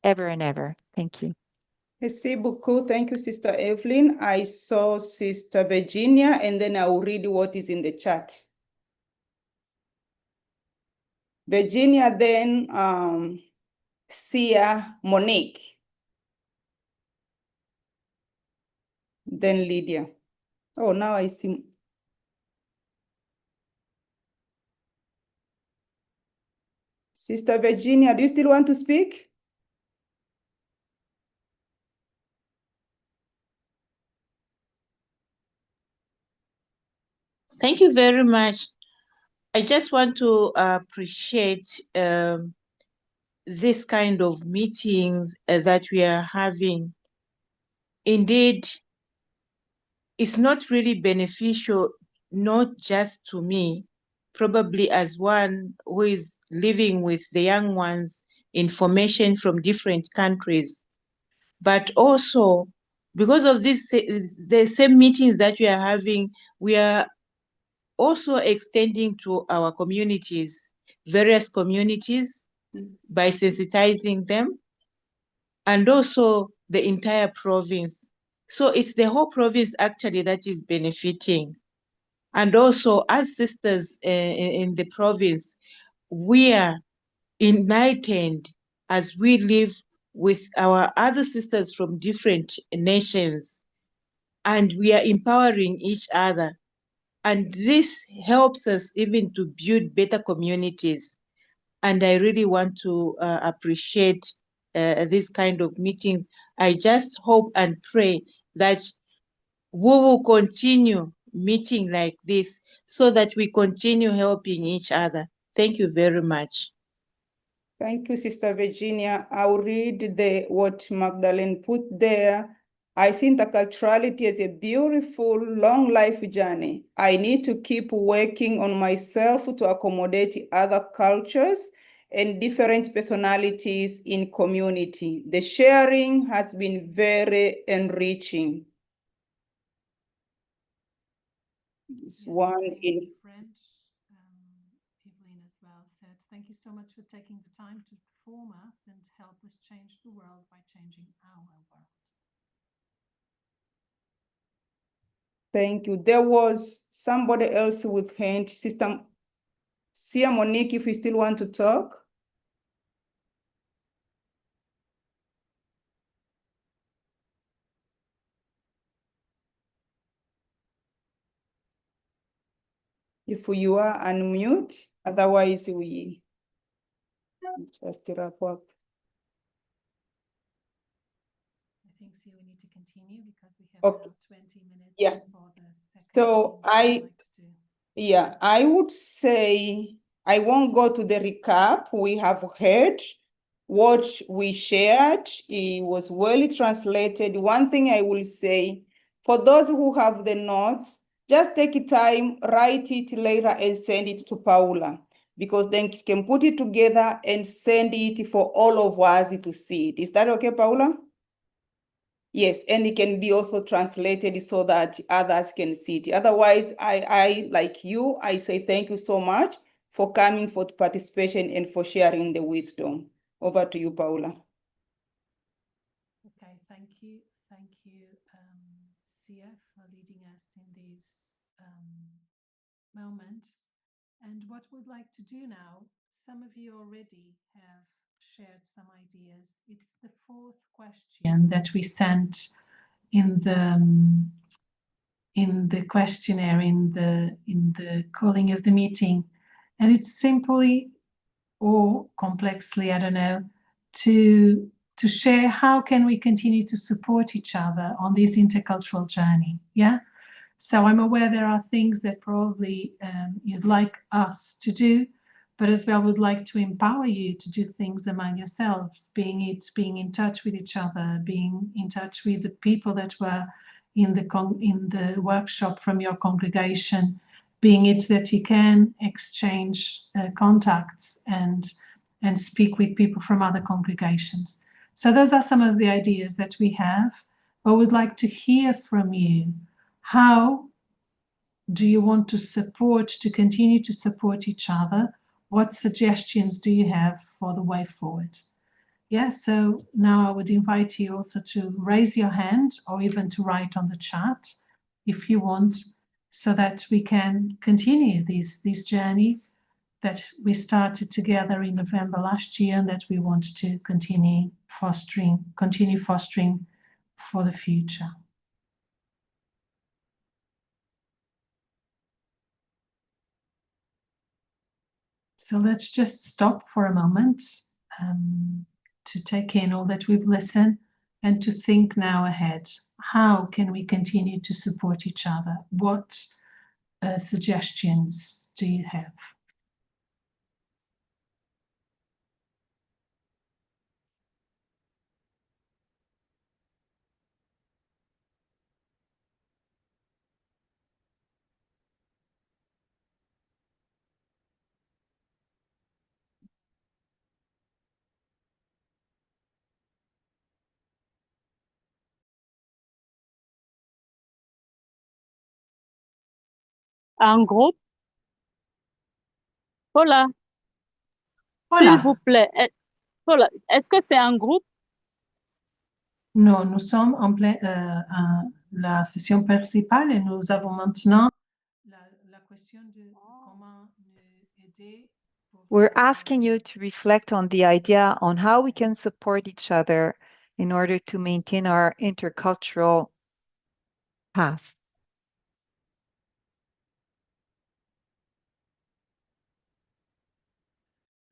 ever and ever. Thank you. Merci beaucoup. Thank you, Sister Evelyn. I saw Sister Virginia, and then I will read what is in the chat. Virginia, then Sia, Monique, then Lydia. Oh, now I see. Sister Virginia, do you still want to speak? Thank you very much. I just want to appreciate this kind of meetings that we are having. Indeed, it's not really beneficial not just to me, probably as one who is living with the young ones, information from different countries, but also because of this, the same meetings that we are having, we are also extending to our communities, various communities, by sensitizing them, and also the entire province. So it's the whole province actually that is benefiting. And also, as sisters in the province, we are united as we live with our other sisters from different nations, and we are empowering each other. And this helps us even to build better communities. And I really want to appreciate this kind of meetings. I just hope and pray that we will continue meeting like this so that we continue helping each other. Thank you very much. Thank you, Sister Virginia. I'll read what Magdalene put there. I see interculturality as a beautiful, long life journey. I need to keep working on myself to accommodate other cultures and different personalities in community. The sharing has been very enriching. This one in French, Evelyn as well said, thank you so much for taking the time to form us and help us change the world by changing our world. Thank you. There was somebody else with hand. Sister Sia Monique, if you still want to talk. If you are unmute, otherwise we just wrap up. I think, Sia, we need to continue because we have Okay. about 20 minutes Yeah. for the second So thing I would say I won't go to the recap. We have heard what we shared. It was well translated. One thing I will say, for those who have the notes, just take time, write it later and send it to Paula, because then she can put it together and send it for all of us to see it. Is that okay, Paula? Yes, and it can be also translated so that others can see it. Otherwise, I like you, I say thank you so much for coming, for participation, and for sharing the wisdom. Over to you, Paula. Okay, thank you. Thank you, Sia, for leading us in this moment. And what we'd like to do now, some of you already have shared some ideas. It's the fourth question that we sent in the questionnaire, in the calling of the meeting, and it's simply, or complexly, I don't know, to share how can we continue to support each other on this intercultural journey. Yeah. So I'm aware there are things that probably you'd like us to do, but as well would like to empower you to do things among yourselves, being in touch with each other, being in touch with the people that were in the workshop from your congregation, being it that you can exchange contacts and speak with people from other congregations. So those are some of the ideas that we have, but we'd like to hear from you. How do you want to continue to support each other? What suggestions do you have for the way forward? Yeah, so now I would invite you also to raise your hand or even to write on the chat if you want, so that we can continue this journey that we started together in November last year and that we want to continue fostering for the future. So let's just stop for a moment to take in all that we've listened and to think now ahead. How can we continue to support each other? What suggestions do you have? un groupe? Hola, s'il Hola. vous plaît. Hola, est-ce que c'est un groupe? Non, nous sommes en plein la session principale et nous avons maintenant la question de comment nous aider. We're asking you to reflect on the idea on how we can support each other in order to maintain our intercultural path.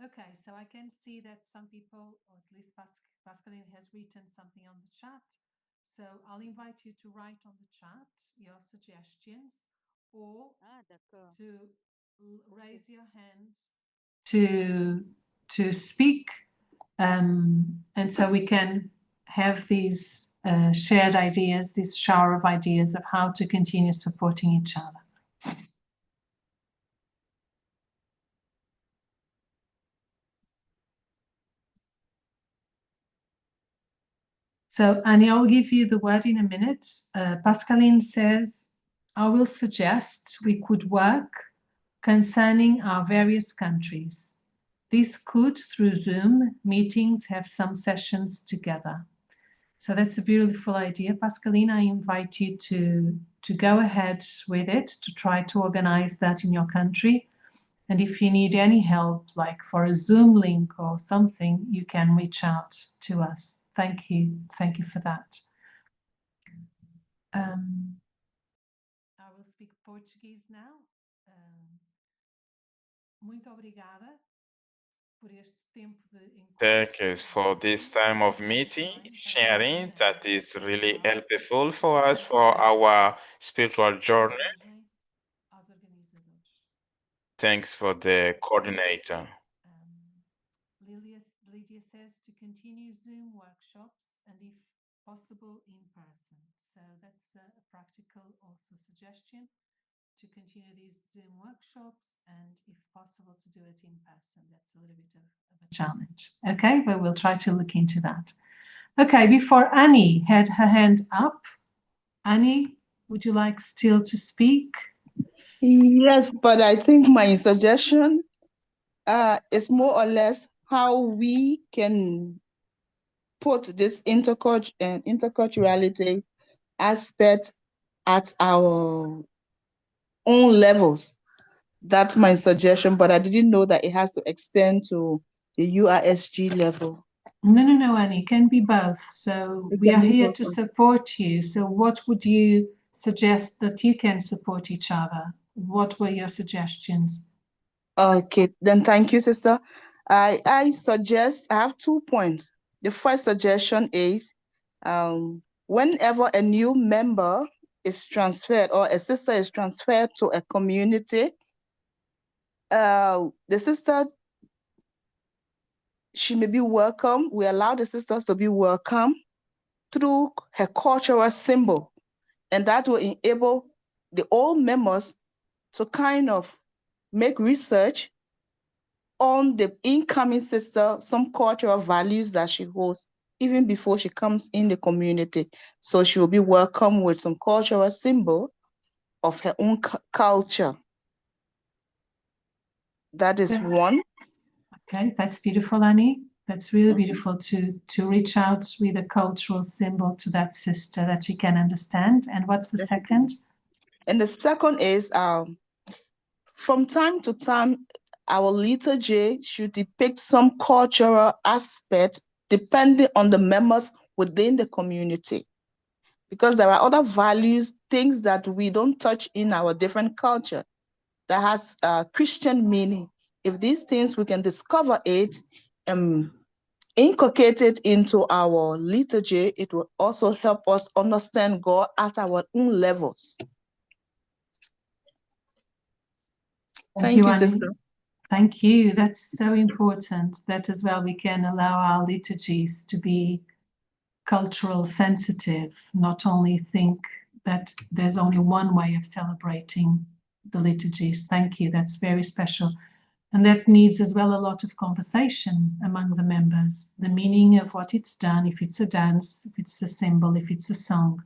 Okay, so I can see that some people, or at least Pascaline has written something on the chat. So I'll invite you to write on the chat your suggestions or to raise your hand to speak. And so we can have these shared ideas, this shower of ideas of how to continue supporting each other. So, Annie, I'll give you the word in a minute. Pascaline says, I will suggest we could work concerning our various countries. This could, through Zoom meetings, have some sessions together. So that's a beautiful idea, Pascaline. I invite you to go ahead with it, to try to organize that in your country. And if you need any help, like for a Zoom link or something, you can reach out to us. Thank you. Thank you for that. I will speak Portuguese now. Muito obrigada por este tempo de encontro. Thank you for this time of meeting, sharing that is really helpful for us for our spiritual journey. Aos organizadores. Thanks for the coordinator. Lydia says to continue Zoom workshops and if possible in person. So that's a practical also suggestion to continue these Zoom workshops and if possible to do it in person. That's a little bit of a challenge. Okay, but we'll try to look into that. Okay, before Annie had her hand up, Annie, would you like still to speak? Yes, but I think my suggestion is more or less how we can put this interculturality aspect at our own levels. That's my suggestion, but I didn't know that it has to extend to the URSG level. No, Annie, it can be both. So we are here to support you. So what would you suggest that you can support each other? What were your suggestions? Okay, then thank you, sister. I suggest, I have 2 points. The first suggestion is whenever a new member is transferred or a sister is transferred to a community, the sister, she may be welcome. We allow the sisters to be welcome through her cultural symbol. And that will enable the old members to kind of make research on the incoming sister, some cultural values that she holds, even before she comes in the community. So she will be welcome with some cultural symbol of her own culture. That is one. Okay, that's beautiful, Annie. That's really beautiful to reach out with a cultural symbol to that sister that she can understand. And what's the second? And the second is from time to time, our liturgy should depict some cultural aspect depending on the members within the community. Because there are other values, things that we don't touch in our different culture that has Christian meaning. If these things, we can discover it, inculcate it into our liturgy, it will also help us understand God at our own levels. Thank you, sister. Thank you. That's so important that as well we can allow our liturgies to be cultural sensitive, not only think that there's only one way of celebrating the liturgies. Thank you. That's very special. And that needs as well a lot of conversation among the members, the meaning of what it's done, if it's a dance, if it's a symbol, if it's a song,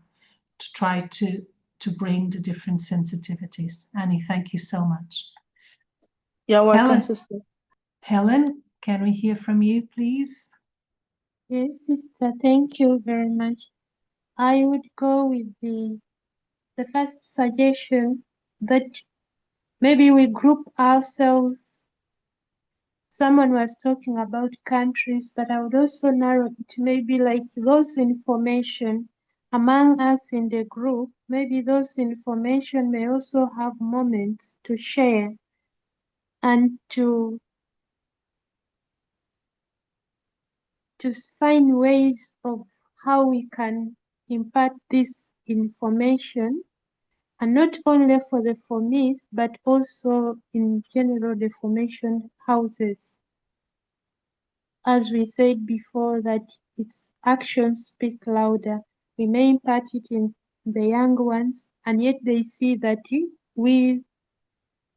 to try to to bring the different sensitivities. Annie, thank you so much. You're welcome, Helen, sister. Helen, can we hear from you, please? Yes, sister, thank you very much. I would go with the first suggestion that maybe we group ourselves. Someone was talking about countries, but I would also narrow it to maybe like those information among us in the group. Maybe those information may also have moments to share and to find ways of how we can impart this information, and not only for the formees, but also in general the formation houses. As we said before, that its actions speak louder. We may impart it in the young ones, and yet they see that we,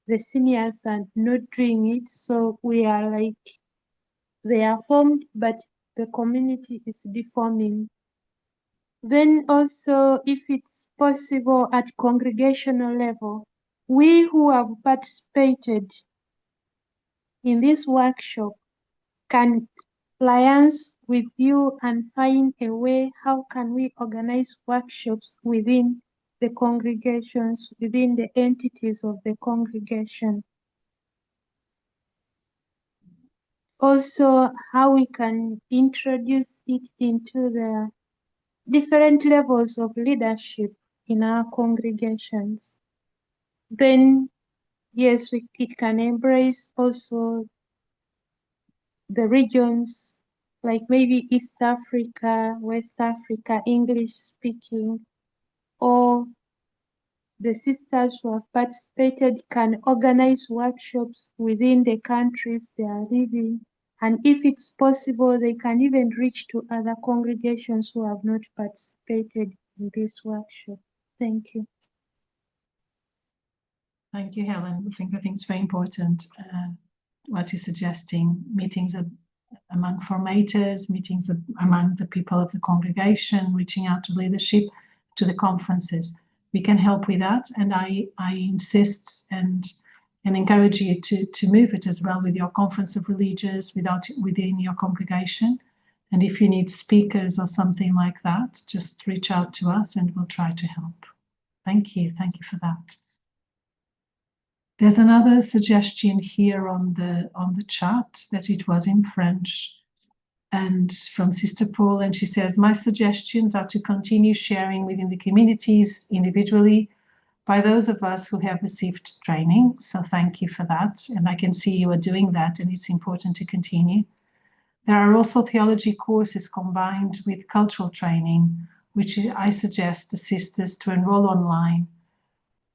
the seniors, are not doing it. So we are like, they are formed, but the community is deforming. Then also, if it's possible at congregational level, we who have participated in this workshop can liaise with you and find a way how can we organize workshops within the congregations, within the entities of the congregation. Also, how we can introduce it into the different levels of leadership in our congregations. Then, yes, it can embrace also the regions like maybe East Africa, West Africa, English speaking, or the sisters who have participated can organize workshops within the countries they are living. And if it's possible, they can even reach to other congregations who have not participated in this workshop. Thank you. Thank you, Helen. I think it's very important what you're suggesting, meetings among formators, meetings among the people of the congregation, reaching out to leadership, to the conferences. We can help with that, and I insist and encourage you to move it as well with your conference of religious within your congregation. And if you need speakers or something like that, just reach out to us and we'll try to help. Thank you for that. There's another suggestion here on the chat that it was in French and from Sister Paul, and she says, my suggestions are to continue sharing within the communities individually by those of us who have received training. So thank you for that. And I can see you are doing that, and it's important to continue. There are also theology courses combined with cultural training, which I suggest the sisters to enroll online.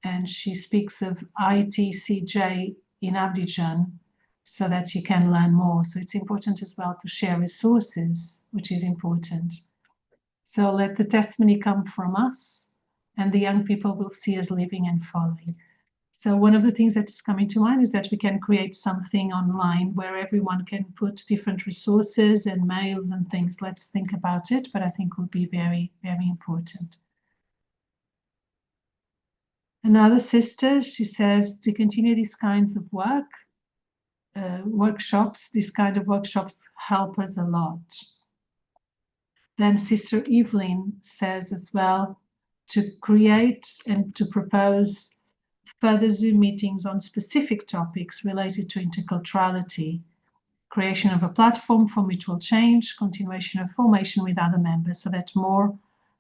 And she speaks of ITCJ in Abidjan so that you can learn more. So it's important as well to share resources, which is important. So let the testimony come from us, and the young people will see us living and following. So one of the things that is coming to mind is that we can create something online where everyone can put different resources and mails and things. Let's think about it, but I think will be very, very important. Another sister, she says, to continue these kinds of workshops, these kind of workshops help us a lot. Then Sister Evelyn says as well to create and to propose further Zoom meetings on specific topics related to interculturality, creation of a platform for mutual change, continuation of formation with other members so that more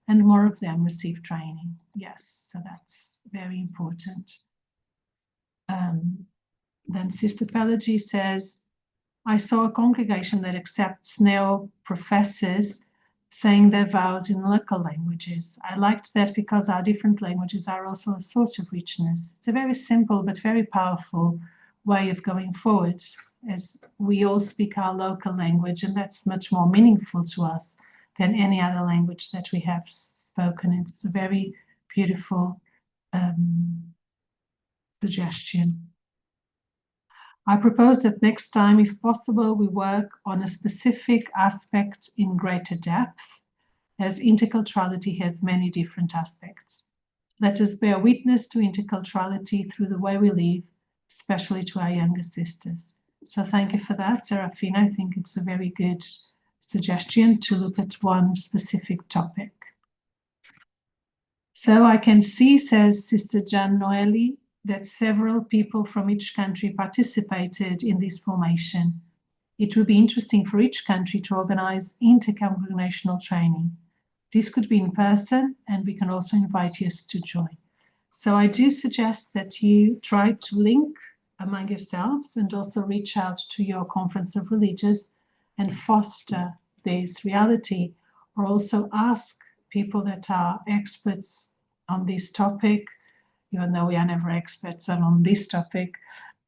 and more of them receive training. Yes, so that's very important. Then Sister Pelagie says, I saw a congregation that accepts neo-professors saying their vows in local languages. I liked that because our different languages are also a source of richness. It's a very simple but very powerful way of going forward, as we all speak our local language, and that's much more meaningful to us than any other language that we have spoken. It's a very beautiful suggestion. I propose that next time, if possible, we work on a specific aspect in greater depth, as interculturality has many different aspects. Let us bear witness to interculturality through the way we live, especially to our younger sisters. So thank you for that, Serafina. I think it's a very good suggestion to look at one specific topic. So I can see, says Sister Jan Noeli, that several people from each country participated in this formation. It would be interesting for each country to organize intercongregational training. This could be in person, and we can also invite you to join. So I do suggest that you try to link among yourselves and also reach out to your Conference of Religious and foster this reality, or also ask people that are experts on this topic, even though we are never experts on this topic,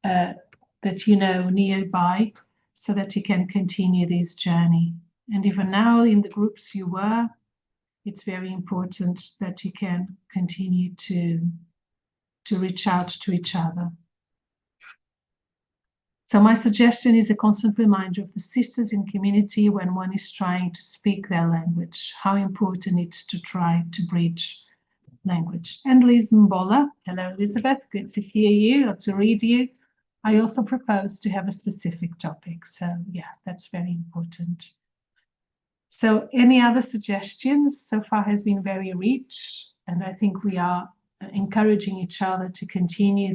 that you know nearby, so that you can continue this journey. And even now in the groups you were, it's very important that you can continue to reach out to each other. So my suggestion is a constant reminder of the sisters in community when one is trying to speak their language, how important it's to try to bridge language. And Liz Mbola, hello Elizabeth, good to hear you or to read you. I also propose to have a specific topic. So yeah, that's very important. So any other suggestions? So far has been very rich, and I think we are encouraging each other to continue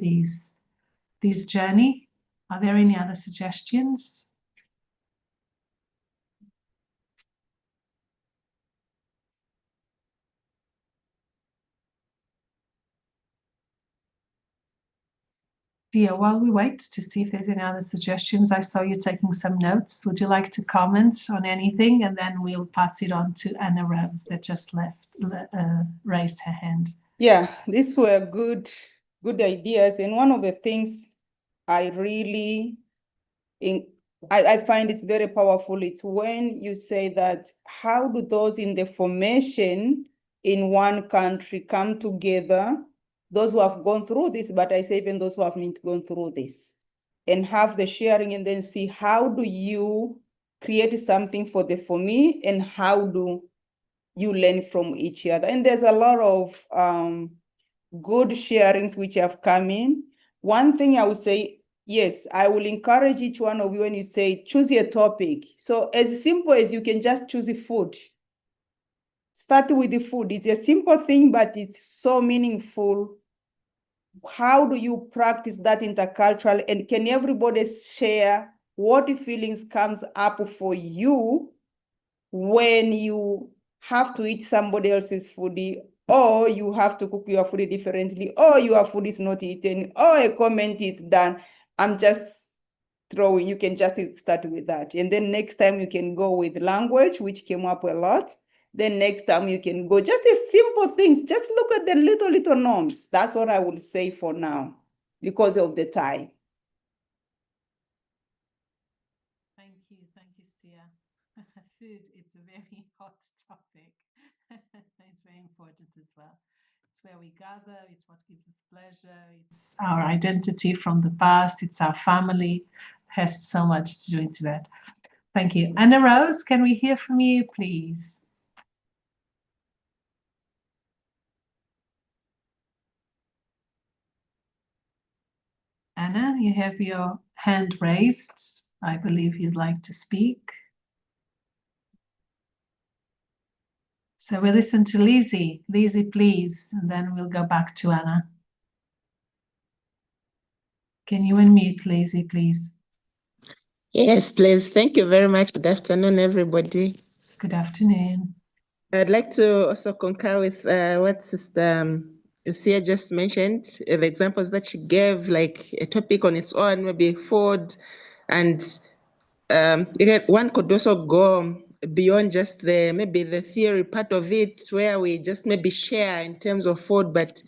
this journey. Are there any other suggestions? Dia, while we wait to see if there's any other suggestions, I saw you taking some notes. Would you like to comment on anything? And then we'll pass it on to Anna Rose that just raised her hand. Yeah, these were good ideas. And one of the things I really I find it's very powerful. It's when you say that, how do those in the formation in one country come together, those who have gone through this, but I say even those who haven't gone through this, and have the sharing, and then see how do you create something for the for me, and how do you learn from each other. And there's a lot of good sharings which have come in. One thing I would say, yes, I will encourage each one of you when you say, choose your topic. So as simple as you can just choose the food. Start with the food. It's a simple thing, but it's so meaningful. How do you practice that intercultural? And can everybody share what feelings comes up for you when you have to eat somebody else's food, or you have to cook your food differently, or your food is not eaten, or a comment is done? I'm just throwing, you can just start with that. And then next time you can go with language, which came up a lot. Then next time you can go just a simple things. Just look at the little norms. That's what I would say for now, because of the time. Thank you, Sia. Food, it's a very hot topic. It's very important as well. It's where we gather, it's what gives us pleasure, it's our identity from the past, it's our family. It has so much to do into that. Thank you. Anna Rose, can we hear from you, please? Anna, you have your hand raised. I believe you'd like to speak. So we'll listen to Lizzie. Lizzie, please, and then we'll go back to Anna. Can you unmute, Lizzie, please? Yes, please. Thank you very much. Good afternoon, everybody. Good afternoon. I'd like to also concur with what Sister Sia just mentioned, the examples that she gave, like a topic on its own, maybe food, and one could also go beyond just maybe the theory part of it, where we just maybe share in terms of food, but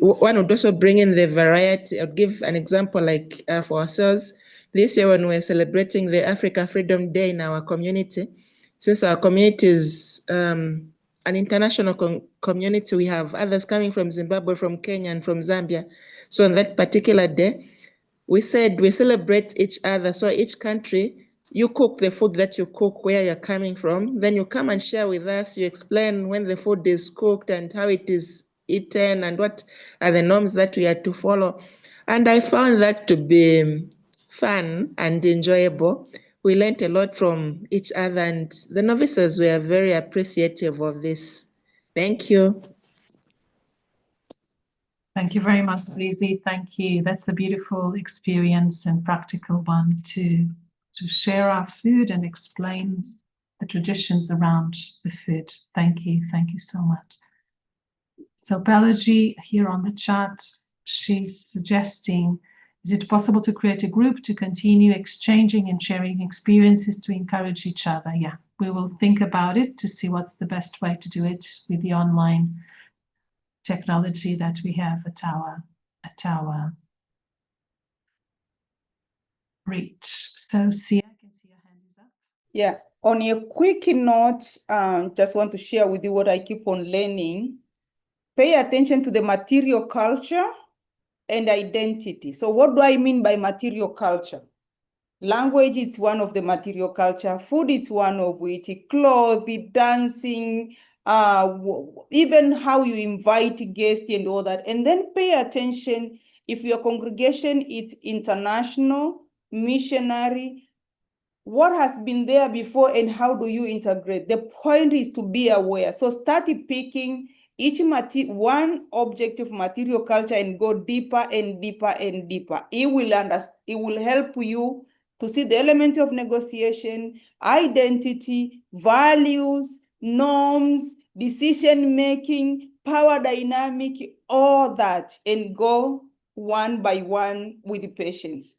one would also bring in the variety. I'll give an example, like for ourselves, this year when we're celebrating the Africa Freedom Day in our community, since our community is an international community, we have others coming from Zimbabwe, from Kenya, and from Zambia. So on that particular day, we said we celebrate each other. So each country, you cook the food that you cook where you're coming from. Then you come and share with us. You explain when the food is cooked and how it is eaten and what are the norms that we are to follow. And I found that to be fun and enjoyable. We learned a lot from each other, and the novices were very appreciative of this. Thank you. Thank you very much, Lizzie. Thank you. That's a beautiful experience and practical one to share our food and explain the traditions around the food. Thank you. Thank you so much. So Pelagie here on the chat, she's suggesting, is it possible to create a group to continue exchanging and sharing experiences to encourage each other? Yeah, we will think about it to see what's the best way to do it with the online technology that we have at our reach. So Sia, I can see your hand is up. Yeah, on a quick note, just want to share with you what I keep on learning. Pay attention to the material culture and identity. So what do I mean by material culture? Language is one of the material culture, food is one of it, clothing, dancing, even how you invite guests and all that. And then pay attention if your congregation is international, missionary, what has been there before and how do you integrate? The point is to be aware. So start picking each one object of material culture and go deeper and deeper and deeper. It will help you to see the element of negotiation, identity, values, norms, decision making, power dynamic, all that, and go one by one with patience.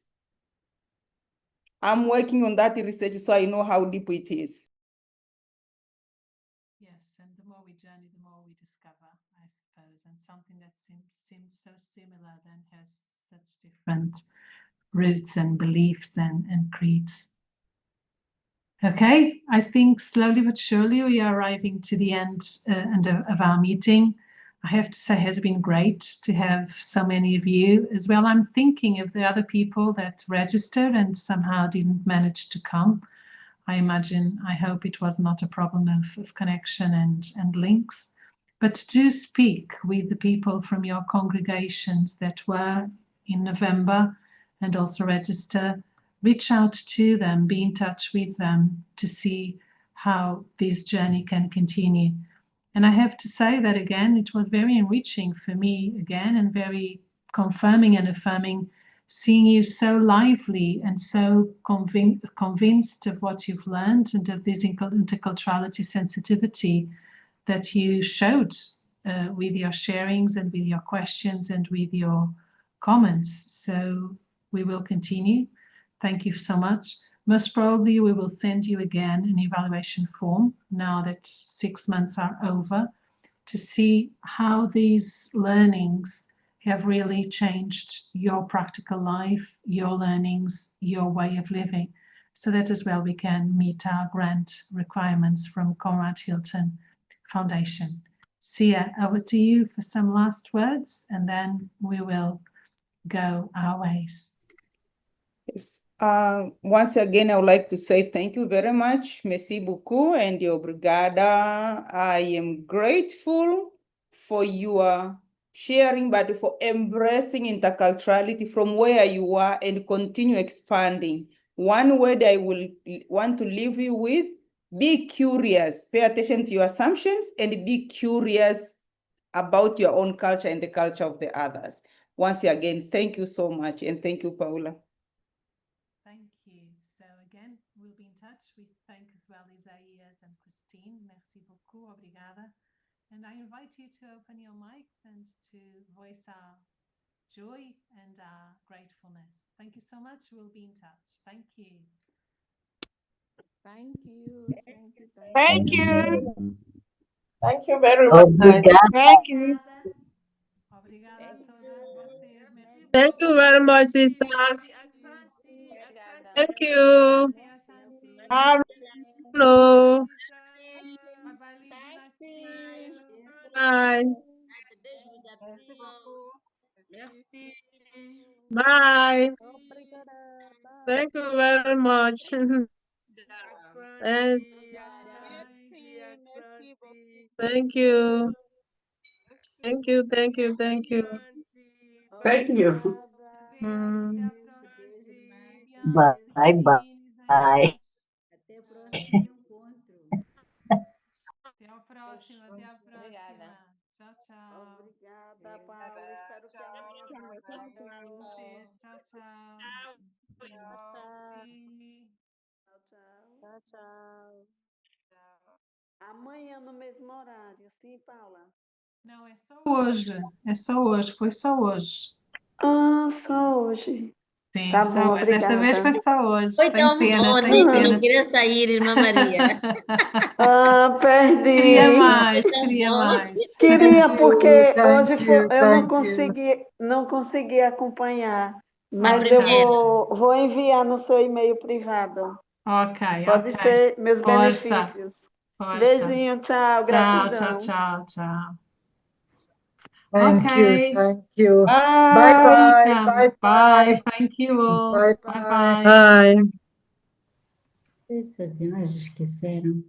I'm working on that research so I know how deep it is. Yes, and the more we journey, the more we discover, I suppose, and something that seems so similar then has such different roots and beliefs and creeds. Okay, I think slowly but surely we are arriving to the end of our meeting. I have to say it has been great to have so many of you as well. I'm thinking of the other people that registered and somehow didn't manage to come. I imagine, I hope it was not a problem of connection and links. But do speak with the people from your congregations that were in November and also register. Reach out to them, be in touch with them to see how this journey can continue. And I have to say that again, it was very enriching for me again and very confirming and affirming seeing you so lively and so convinced of what you've learned and of this interculturality sensitivity that you showed with your sharings and with your questions and with your comments. So we will continue. Thank you so much. Most probably we will send you again an evaluation form now that 6 months are over to see how these learnings have really changed your practical life, your learnings, your way of living, so that as well we can meet our grant requirements from Conrad Hilton Foundation. Sia, over to you for some last words, and then we will go our ways. Yes. Once again, I would like to say thank you very much. Merci beaucoup and obrigada. I am grateful for your sharing, but for embracing interculturality from where you are and continue expanding. One word I will want to leave you with, be curious. Pay attention to your assumptions and be curious about your own culture and the culture of the others. Once again, thank you so much. And thank you, Paula. Thank you. So again, we'll be in touch. We thank as well Isaías and Christine. Merci beaucoup. Obrigada. And I invite you to open your mics and to voice our joy and our gratefulness. Thank you so much. We'll be in touch. Thank you. Thank you. Thank you. Thank you. Thank you very much. Obrigada. Thank you. Obrigada a todas vocês. Merci. Thank you very much, sisters. Thank you. Hello. Bye bye, Lizzie. Nice to see you. Bye. Merci beaucoup. Merci. Bye. Obrigada. Bye. Thank you very much. Yes. Merci. Merci beaucoup. Thank you. Merci. Thank you, thank you, thank you. Thank you. Hum. Bye bye. Até o próximo encontro. Até a próxima, até a próxima. Obrigada. Tchau, tchau. Obrigada, Paula. Espero que amanhã tenha tempo. Tchau, tchau. Tchau. Merci. Tchau, tchau. Amanhã no mesmo horário, sim, Paula? Não, é só hoje. É só hoje. Foi só hoje. Ah, só hoje. Sim, Tá só bom, hoje. Desta vez foi obrigada. só hoje. Foi Tenho tão pena, bom, tenho nem pena. queria sair, irmã Maria. Ah, Queria perdi. mais, Foi tão queria bom. mais. Queria, porque Thank hoje you, eu thank you. não consegui acompanhar. Na Mas eu primeira. vou enviar no seu e-mail privado. Ok, Pode ok. ser meus Força, benefícios. força. Beijinho, tchau, Tchau, tchau, gratidão. tchau, tchau. Thank you, Ok. thank you. Bye Bye. bye, Welcome. bye Bye. bye. Thank you all. Bye Bye bye. bye. Bye. Essas imagens esqueceram.